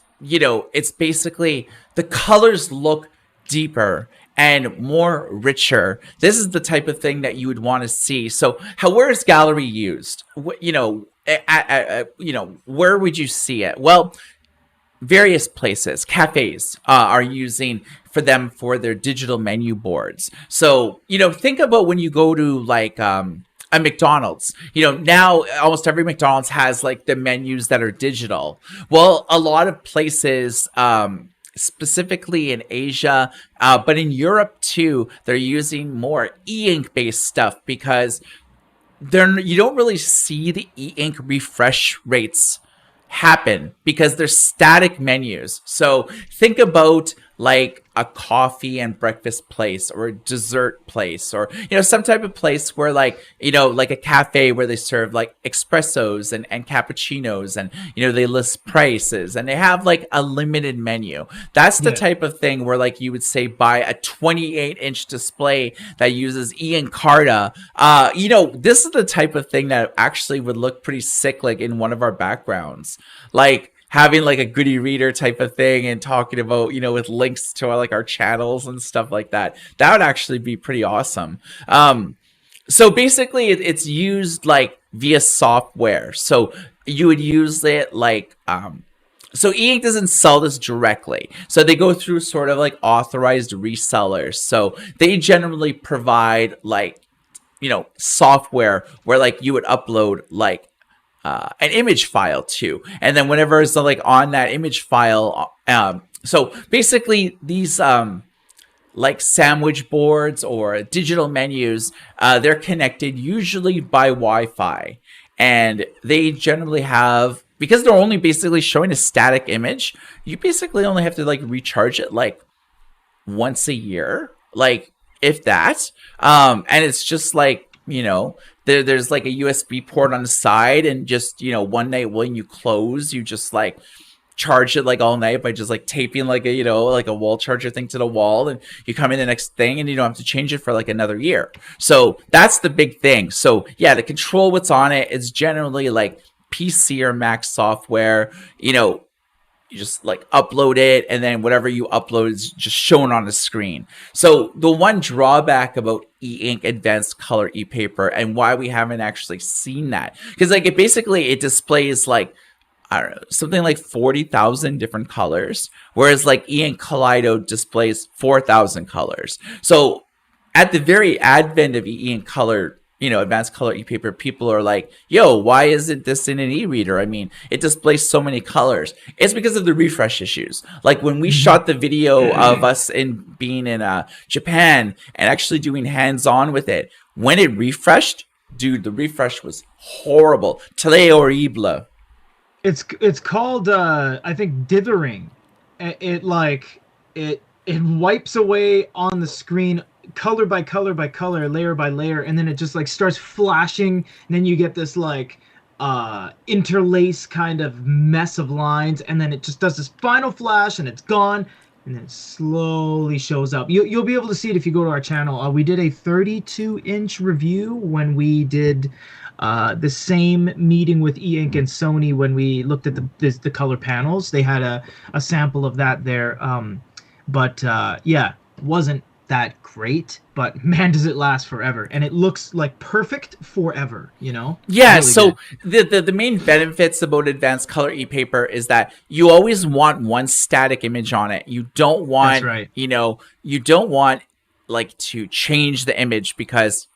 basically the colors look deeper and more richer. This is the type of thing that you would want to see. So, where is gallery used? Where would you see it? Well, various places. Cafes are using for their digital menu boards. So, think about when you go to like a McDonald's. Now almost every McDonald's has like the menus that are digital. Well, a lot of places, specifically in Asia, but in Europe too, they're using more e-ink based stuff because you don't really see the e-ink refresh rates happen because they're static menus. So think about like a coffee and breakfast place or a dessert place or some type of place where like like a cafe where they serve like espressos and cappuccinos and they list prices and they have like a limited menu. That's the type of thing where like you would say buy a 28-inch display that uses e-Encarta. This is the type of thing that actually would look pretty sick like in one of our backgrounds, like having like a goody reader type of thing and talking about, with links to our channels and stuff like that. That would actually be pretty awesome. So basically it's used like via software. So you would use it like, so e-ink doesn't sell this directly. So they go through sort of like authorized resellers. So they generally provide like, software where like you would upload like, an image file too, and then whenever it's like on that image file, so basically these like sandwich boards or digital menus, they're connected usually by Wi-Fi, and they generally have, because they're only basically showing a static image, you basically only have to like recharge it like once a year, like if that, and it's just like there's like a USB port on the side, and just one night when you close, you just like charge it like all night by just like taping like a like a wall charger thing to the wall, and you come in the next thing and you don't have to change it for like another year. So that's the big thing. So yeah, to control what's on it, it's generally like PC or Mac software. You just like upload it, and then whatever you upload is just shown on the screen. So the one drawback about e-ink advanced color e-paper and why we haven't actually seen that, because like it displays like, I don't know, something like 40,000 different colors, whereas like e-ink Kaleido displays 4,000 colors. So at the very advent of e-ink color, advanced color e-paper, people are like, yo, why isn't this in an e-reader? I mean, it displays so many colors. It's because of the refresh issues. Like when we shot the video of us being in Japan and actually doing hands-on with it, when it refreshed, dude, the refresh was horrible. Très horrible. It's called I think dithering. It wipes away on the screen color by color by color, layer by layer, and then it just like starts flashing, and then you get this like interlace kind of mess of lines, and then it just does this final flash and it's gone, and then it slowly shows up. You'll be able to see it if you go to our channel. We did a 32-inch review when we did the same meeting with e-ink and Sony when we looked at the color panels. They had a sample of that there. But yeah, wasn't that great, but man, does it last forever. And it looks like perfect forever, you know? Yeah, Really so good. the main benefits about advanced color e-paper is that you always want one static image on it. You don't That's want, right. you don't want like to change the image because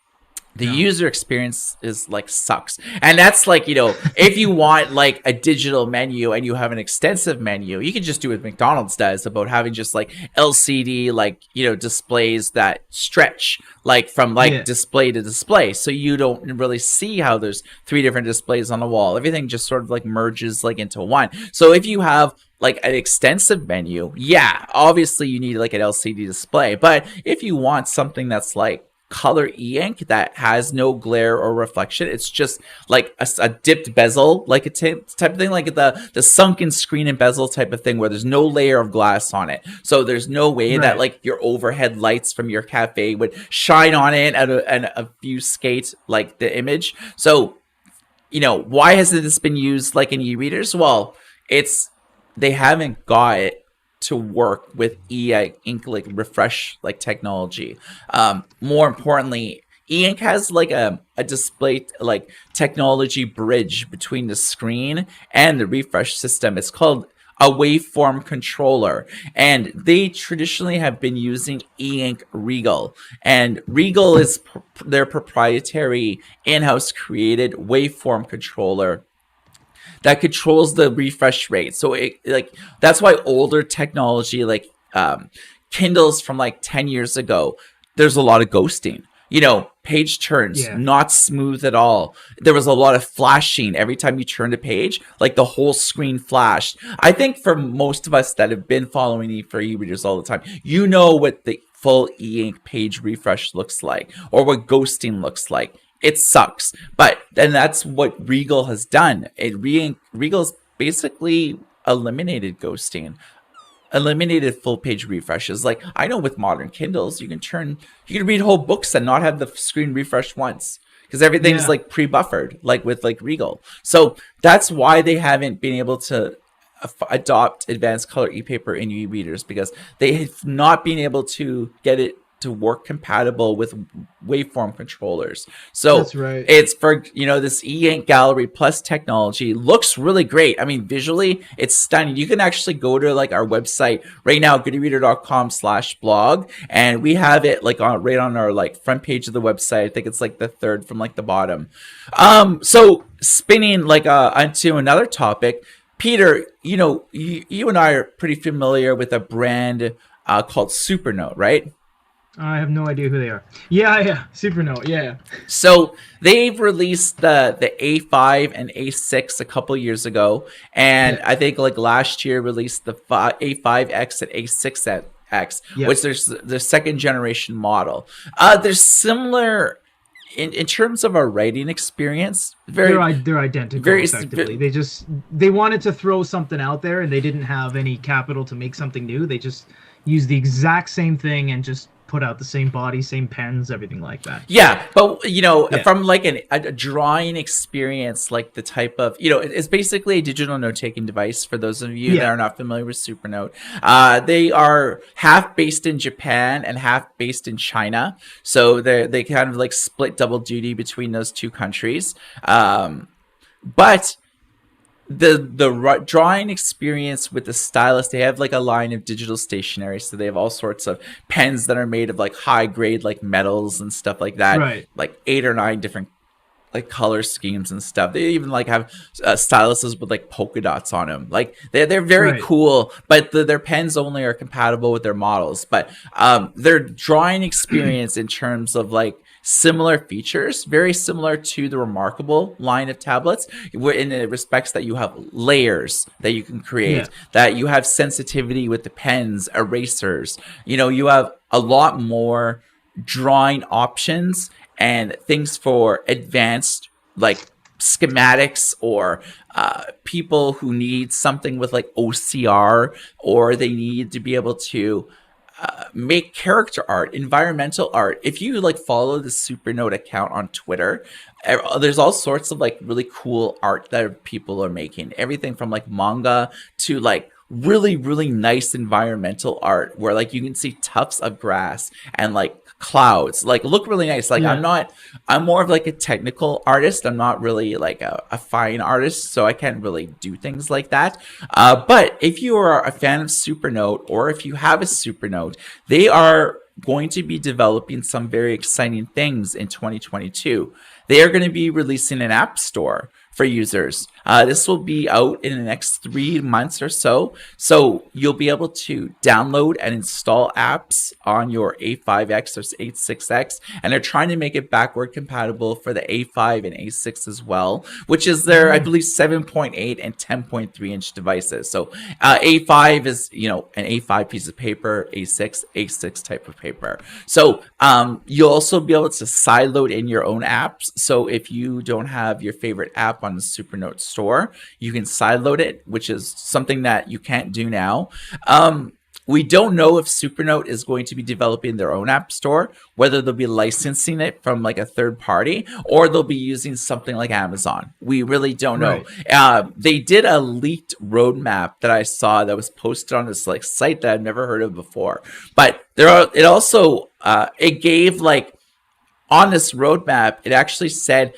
the No. user experience is like sucks. And that's like, if you want like a digital menu and you have an extensive menu, you can just do what McDonald's does about having just like LCD, like, displays that stretch like from like Yeah. display to display. So you don't really see how there's three different displays on the wall. Everything just sort of like merges like into one. So if you have like an extensive menu, yeah, obviously you need like an LCD display. But if you want something that's like color e-ink that has no glare or reflection, it's just like a dipped bezel, like a type of thing, like the sunken screen and bezel type of thing, where there's no layer of glass on it, so there's no way that Right. like your overhead lights from your cafe would shine on it and obfuscate like the image. So why hasn't this been used like in e-readers? Well, it's they haven't got it to work with e-ink like refresh like technology. More importantly, e-ink has like a display like technology bridge between the screen and the refresh system. It's called a waveform controller, and they traditionally have been using e-ink Regal, and Regal is their proprietary in-house created waveform controller that controls the refresh rate. So it like that's why older technology like Kindles from like 10 years ago, there's a lot of ghosting. Page turns Yeah. not smooth at all. There was a lot of flashing every time you turned a page, like the whole screen flashed. I think for most of us that have been following E for e-readers all the time, what the full e-ink page refresh looks like or what ghosting looks like. It sucks, but then that's what Regal has done. Regal's basically eliminated ghosting, eliminated full page refreshes. Like I know with modern Kindles, you can read whole books and not have the screen refresh once because everything's Yeah. like pre-buffered, like with like Regal. So that's why they haven't been able to adopt advanced color e-paper in e-readers, because they have not been able to get it to work compatible with waveform controllers. So That's right. it's for this e-ink gallery plus technology looks really great. I mean, visually it's stunning. You can actually go to like our website right now, goodereader.com/blog, and we have it like on right on our like front page of the website. I think it's like the third from like the bottom. So spinning like onto another topic, Peter, you and I are pretty familiar with a brand called Supernote, right? I have no idea who they are. Yeah, yeah. Supernote. Yeah. So they've released the A5 and A6 a couple years ago, and Yeah. I think like last year released the A5X and A6X, Yeah. which there's the second generation model. They're similar in terms of our writing experience. They're identical Very, effectively. They wanted to throw something out there and they didn't have any capital to make something new. They just used the exact same thing and just put out the same body, same pens, everything like that. yeah, but Yeah. from like a drawing experience, like the type of it's basically a digital note taking device. For those of you that Yeah. are not familiar with Supernote, they are half based in Japan and half based in China, so they kind of like split double duty between those two countries. But the drawing experience with the stylus, they have like a line of digital stationery, so they have all sorts of pens that are made of like high grade like metals and stuff like that, Right. like 8 or 9 different like color schemes and stuff. They even like have styluses with like polka dots on them. Like they're very Right. cool, but their pens only are compatible with their models. But their drawing experience in terms of like similar features, very similar to the Remarkable line of tablets, in the respects that you have layers that you can Yeah. create, that you have sensitivity with the pens, erasers. You have a lot more drawing options and things for advanced like schematics or people who need something with like OCR, or they need to be able to make character art, environmental art. If you like follow the Supernote account on Twitter, there's all sorts of like really cool art that people are making. Everything from like manga to like really nice environmental art where like you can see tufts of grass and like clouds like look really nice. Like Yeah. I'm more of like a technical artist. I'm not really like a fine artist, so I can't really do things like that. But if you are a fan of Supernote, or if you have a Supernote, they are going to be developing some very exciting things in 2022. They are going to be releasing an app store for users. This will be out in the next 3 months or so. So you'll be able to download and install apps on your A5X or A6X. And they're trying to make it backward compatible for the A5 and A6 as well, which is their, I believe, 7.8 and 10.3-inch devices. So A5 is, an A5 piece of paper, A6 type of paper. So you'll also be able to sideload in your own apps. So if you don't have your favorite app on the Supernote store, you can sideload it, which is something that you can't do now. We don't know if Supernote is going to be developing their own app store, whether they'll be licensing it from like a third party, or they'll be using something like Amazon. We really don't know. Right. They did a leaked roadmap that I saw that was posted on this like site that I've never heard of before. But it also it gave like on this roadmap, it actually said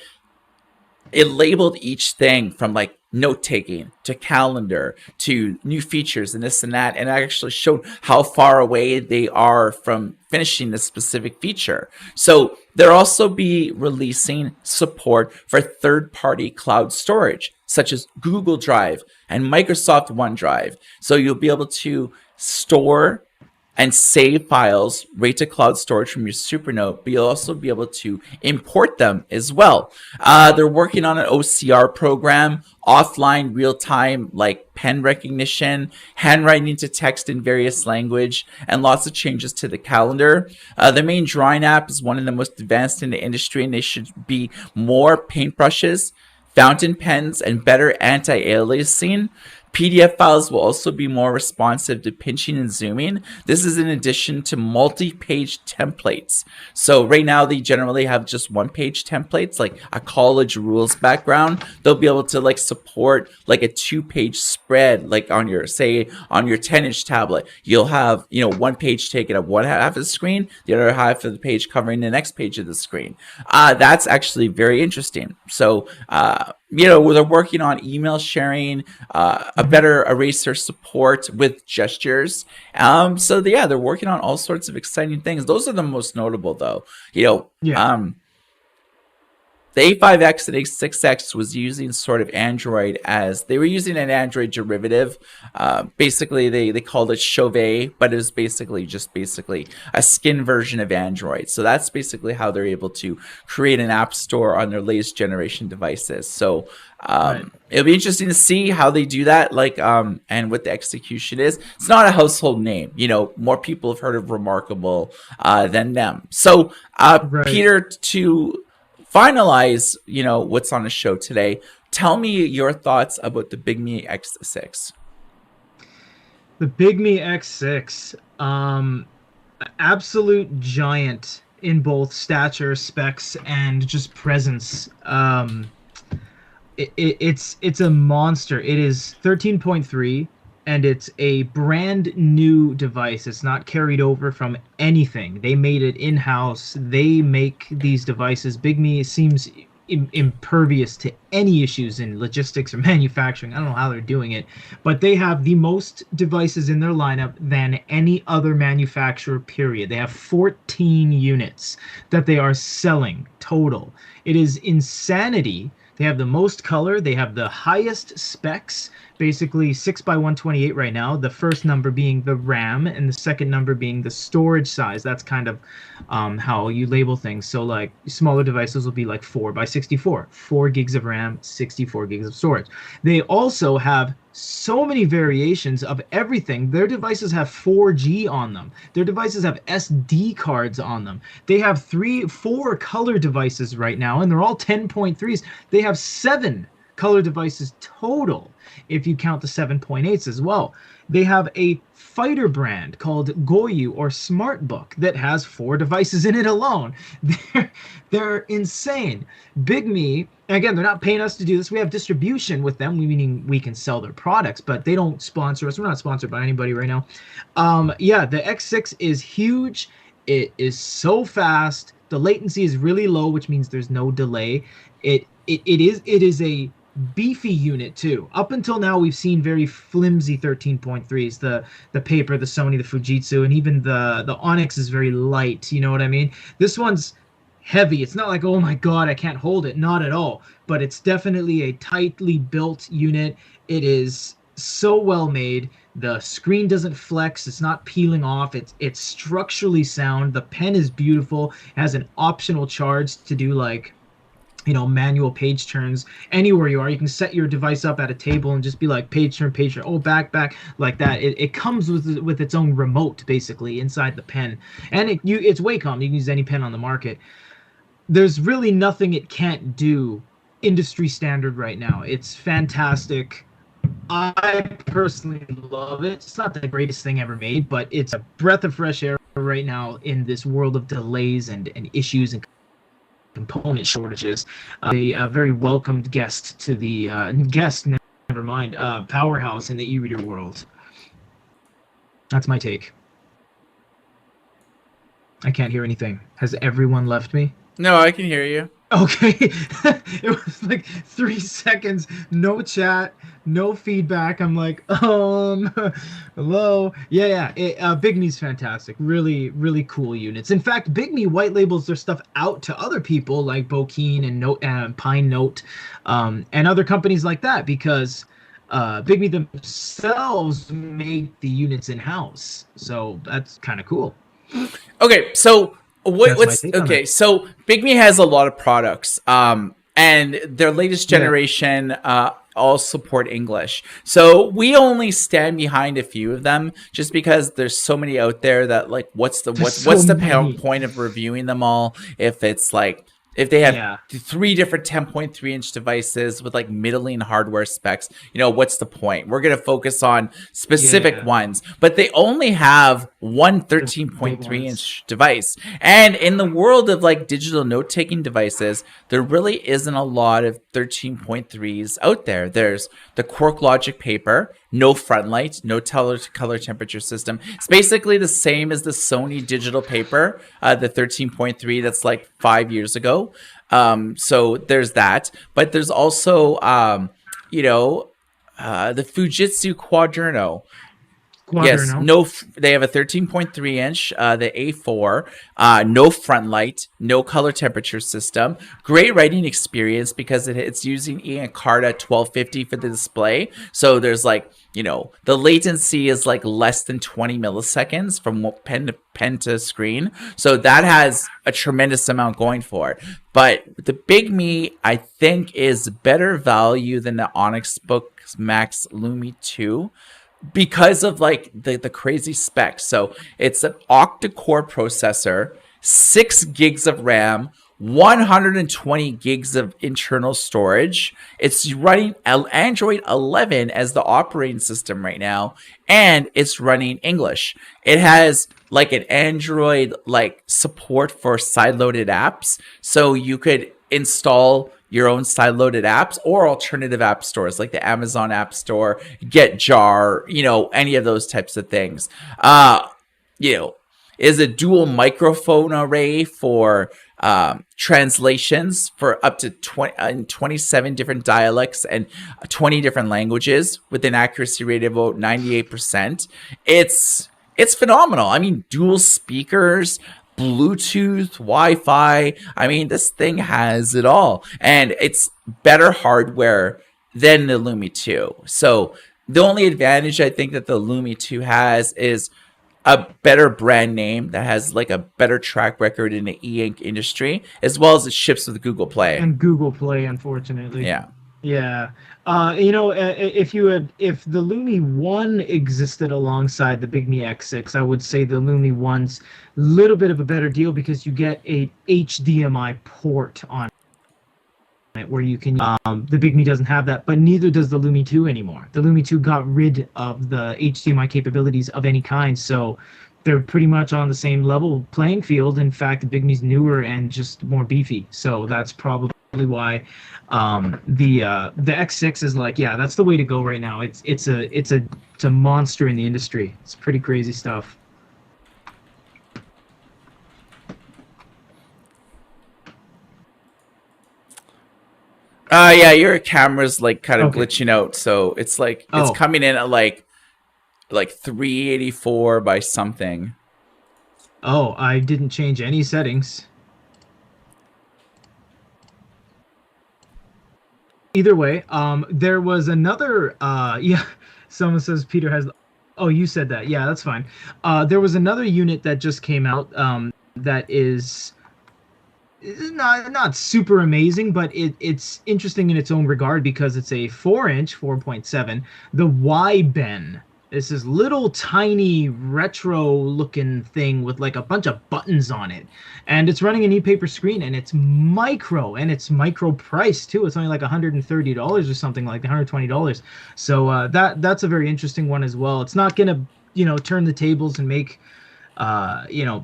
it labeled each thing from like note taking to calendar to new features and this and that, and it actually showed how far away they are from finishing this specific feature. So they'll also be releasing support for third-party cloud storage such as Google Drive and Microsoft OneDrive. So you'll be able to store and save files right to cloud storage from your Supernote, but you'll also be able to import them as well. They're working on an OCR program, offline real-time like pen recognition, handwriting to text in various language, and lots of changes to the calendar. The main drawing app is one of the most advanced in the industry, and there should be more paintbrushes, fountain pens, and better anti-aliasing. PDF files will also be more responsive to pinching and zooming. This is in addition to multi-page templates. So right now they generally have just one-page templates, like a college rules background. They'll be able to like support like a 2-page spread, like on your 10-inch tablet. You'll have, one page taking up one half of the screen, the other half of the page covering the next page of the screen. That's actually very interesting. So, they're working on email sharing, a better eraser support with gestures. They're working on all sorts of exciting things. Those are the most notable, though. Yeah. The A5X and A6X was using sort of Android as they were using an Android derivative. Basically, they called it Chauvet, but it was basically a skin version of Android. So that's basically how they're able to create an app store on their latest generation devices. So Right. it'll be interesting to see how they do that, and what the execution is. It's not a household name. More people have heard of Remarkable than them. So, Right. Peter, to finalize, what's on the show today, tell me your thoughts about the Bigme X6. The Bigme X6, absolute giant in both stature, specs, and just presence. It's a monster. It is 13.3, and it's a brand new device. It's not carried over from anything. They made it in-house. They make these devices. Bigme seems impervious to any issues in logistics or manufacturing. I don't know how they're doing it, but they have the most devices in their lineup than any other manufacturer, period. They have 14 units that they are selling total. It is insanity. They have the most color. They have the highest specs, basically 6 by 128 right now. The first number being the RAM, and the second number being the storage size. That's kind of how you label things. So like smaller devices will be like 4 by 64, 4 gigs of RAM, 64 gigs of storage. They also have so many variations of everything. Their devices have 4G on them. Their devices have SD cards on them. They have 4 color devices right now, and they're all 10.3s. They have 7 color devices total, if you count the 7.8s as well. They have a fighter brand called Goyu or Smartbook that has 4 devices in it alone. They're insane. Bigme, again, they're not paying us to do this. We have distribution with them, meaning we can sell their products, but they don't sponsor us. We're not sponsored by anybody right now. Yeah, the X6 is huge. It is so fast. The latency is really low, which means there's no delay. It is a beefy unit too. Up until now, we've seen very flimsy 13.3s. The paper, the Sony, the Fujitsu, and even the Onyx is very light. You know what I mean? This one's heavy. It's not like, oh my god, I can't hold it. Not at all. But it's definitely a tightly built unit. It is so well made. The screen doesn't flex. It's not peeling off. It's structurally sound. The pen is beautiful. It has an optional charge to do like, you know, manual page turns anywhere you are. You can set your device up at a table and just be like page turn, oh, back, like that. It comes with its own remote basically inside the pen, and it's Wacom. You can use any pen on the market. There's really nothing it can't do. Industry standard right now. It's fantastic. I personally love it. It's not the greatest thing ever made, but it's a breath of fresh air right now in this world of delays and issues and component shortages. A very welcomed guest to the powerhouse in the e-reader world. That's my take. I can't hear anything. Has everyone left me? No, I can hear you. Okay. It was like 3 seconds, no chat, no feedback. I'm like, hello. Yeah. Bigme's fantastic. Really, really cool units. In fact, Bigme white labels their stuff out to other people like Bokeen and Pine Note, and other companies like that because Bigme themselves make the units in house. So that's kind of cool. Okay, so what's okay? So Bigme has a lot of products, and their latest generation all support English. So we only stand behind a few of them, just because there's so many out there that like, what's the point of reviewing them all if it's like. If they have 3 different 10.3 inch devices with like middling hardware specs, you know, what's the point? We're going to focus on specific ones, but they only have one 13.3 inch device. And in the world of like digital note taking devices, there really isn't a lot of 13.3s out there. There's the Quark Logic paper, no front light, no color temperature system. It's basically the same as the Sony digital paper, the 13.3 that's like 5 years ago. So there's that, but there's also, the Fujitsu Quaderno. Yes, they have a 13.3 inch, the A4, no front light, no color temperature system, great writing experience because it's using Encarta 1250 for the display. So there's like, the latency is like less than 20 milliseconds from pen to screen. So that has a tremendous amount going for it. But the Bigme, I think, is better value than the Onyx Boox Max Lumi 2. Because of like the crazy specs. So it's an octa-core processor, 6 gigs of RAM, 120 gigs of internal storage. It's running Android 11 as the operating system right now, and it's running English. It has like an Android like support for side-loaded apps, so you could install your own side-loaded apps or alternative app stores like the Amazon App Store, GetJar, any of those types of things. Is a dual microphone array for translations for up to 27 different dialects and 20 different languages with an accuracy rate of about 98%. It's phenomenal. I mean, dual speakers, Bluetooth, Wi-Fi. I mean, this thing has it all, and it's better hardware than the Lumi 2. So the only advantage I think that the Lumi 2 has is a better brand name that has like a better track record in the e-ink industry, as well as it ships with Google Play. And Google Play, unfortunately. Yeah. Yeah. If the Lumi 1 existed alongside the Bigme X6, I would say the Lumi 1's a little bit of a better deal because you get a HDMI port on it where you can the Bigme doesn't have that, but neither does the Lumi 2 anymore. The Lumi 2 got rid of the HDMI capabilities of any kind, so they're pretty much on the same level playing field. In fact, the Bigme's newer and just more beefy, so that's probably why the X6 is like, yeah, that's the way to go right now. It's a monster in the industry. It's pretty crazy stuff. Yeah, your camera's like kind of Okay. glitching out, so it's like it's Oh, coming in at like 384 by something. oh, I didn't change any settings. Either way, there was another yeah, someone says Peter has, oh, you said that. Yeah, that's fine. There was another unit that just came out that is not super amazing, but it's interesting in its own regard because it's a 4-inch 4.7, the Y-Ben. It's this little tiny retro looking thing with like a bunch of buttons on it, and it's running an e-paper screen, and it's micro price too. It's only like $130 or something, like $120. So that's a very interesting one as well. It's not gonna turn the tables and make uh you know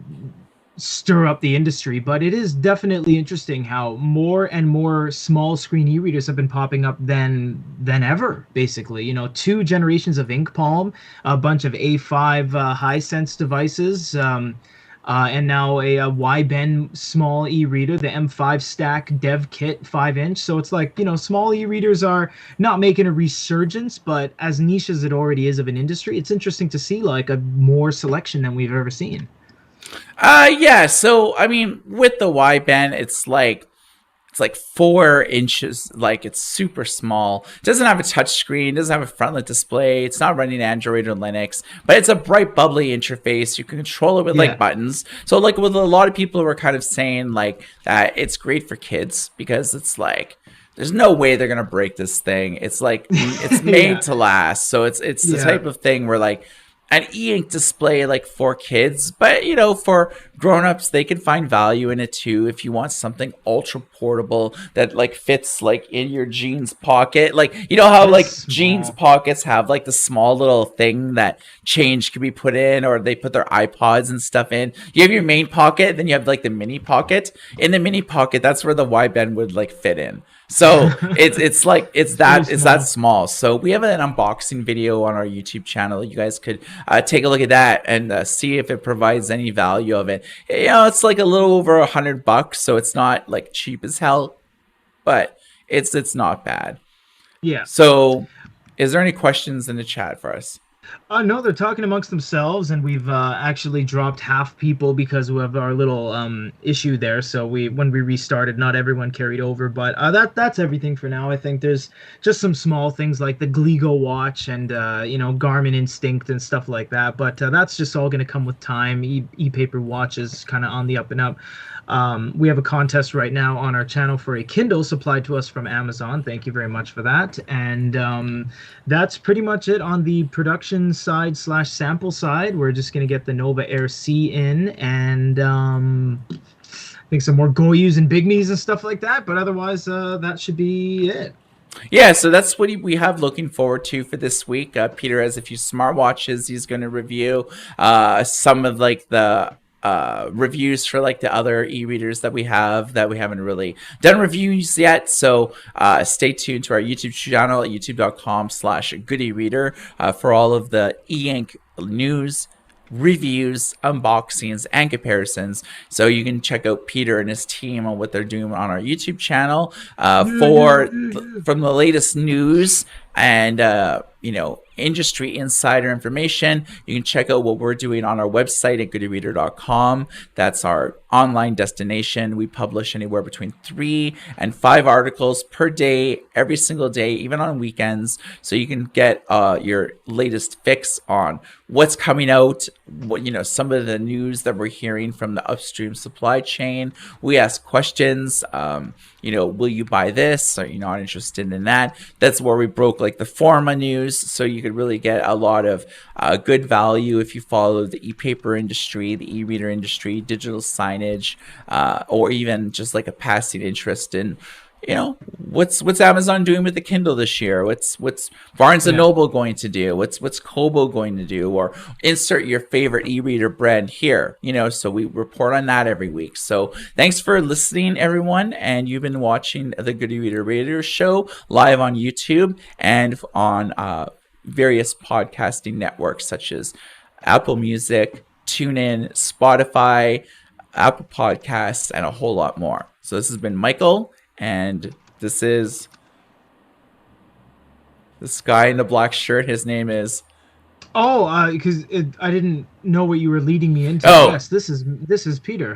stir up the industry, but it is definitely interesting how more and more small screen e-readers have been popping up than ever. Basically, two generations of Ink Palm, a bunch of A5 Hisense devices, and now a Y-Ben small e-reader, the M5 Stack Dev Kit 5-inch. So it's like, small e-readers are not making a resurgence, but as niche as it already is of an industry, it's interesting to see like a more selection than we've ever seen. Yeah, so I mean with the Y band it's like 4 inches, like it's super small. It doesn't have a touch screen, doesn't have a frontlit display, it's not running Android or Linux, but it's a bright, bubbly interface. You can control it with like Yeah. buttons. So like with a lot of people were kind of saying like that it's great for kids because it's like there's no way they're gonna break this thing. It's like it's made Yeah. to last. So it's the Yeah. type of thing where like an e-ink display like for kids, but for grown-ups they can find value in it too if you want something ultra portable that like fits like in your jeans pocket, like how It is like jeans small. pockets have like the small little thing that change can be put in, or they put their iPods and stuff in. You have your main pocket, then you have like the mini pocket. In the mini pocket, that's where the Y bend would like fit in. So it's like It's very it's that small. small. So we have an unboxing video on our YouTube channel. You guys could take a look at that and see if it provides any value of it. It's like a little over $100, so it's not like cheap as hell, but it's not bad. Yeah. So, is there any questions in the chat for us? No, they're talking amongst themselves, and we've actually dropped half people because of our little issue there. So when we restarted, not everyone carried over, but that's everything for now. I think there's just some small things like the Gligo watch and Garmin Instinct and stuff like that, but that's just all going to come with time. E-paper watch is kind of on the up and up. We have a contest right now on our channel for a Kindle supplied to us from Amazon. Thank you very much for that. And that's pretty much it on the production side slash sample side. We're just going to get the Nova Air C in and I think some more Goyus and Bigmes and stuff like that. But otherwise, that should be it. Yeah, so that's what we have looking forward to for this week. Peter has a few smartwatches he's going to review. Some of like the reviews for like the other e-readers that we haven't really done reviews yet. So stay tuned to our YouTube channel at youtube.com/goodereader for all of the e-ink news, reviews, unboxings, and comparisons. So you can check out Peter and his team on what they're doing on our YouTube channel Yeah, yeah, for yeah, yeah. from the latest news and industry insider information. You can check out what we're doing on our website at goodyreader.com. That's our online destination. We publish anywhere between 3 and 5 articles per day, every single day, even on weekends, so you can get your latest fix on what's coming out, some of the news that we're hearing from the upstream supply chain. We ask questions. Will you buy this? Are you not interested in that? That's where we broke like the Forma news, so you could really get a lot of good value if you follow the e-paper industry, the e-reader industry, digital signage, or even just like a passing interest in what's Amazon doing with the Kindle this year, what's Barnes and Noble going to do, what's Kobo going to do, or insert your favorite e-reader brand here. So we report on that every week. So thanks for listening, everyone, and you've been watching the Good E-Reader Radio Show live on YouTube and on various podcasting networks such as Apple Music, TuneIn, Spotify, Apple Podcasts, and a whole lot more. So this has been Michael, and this is this guy in the black shirt. His name is... Oh, because I didn't know what you were leading me into. Oh. Yes, this is Peter.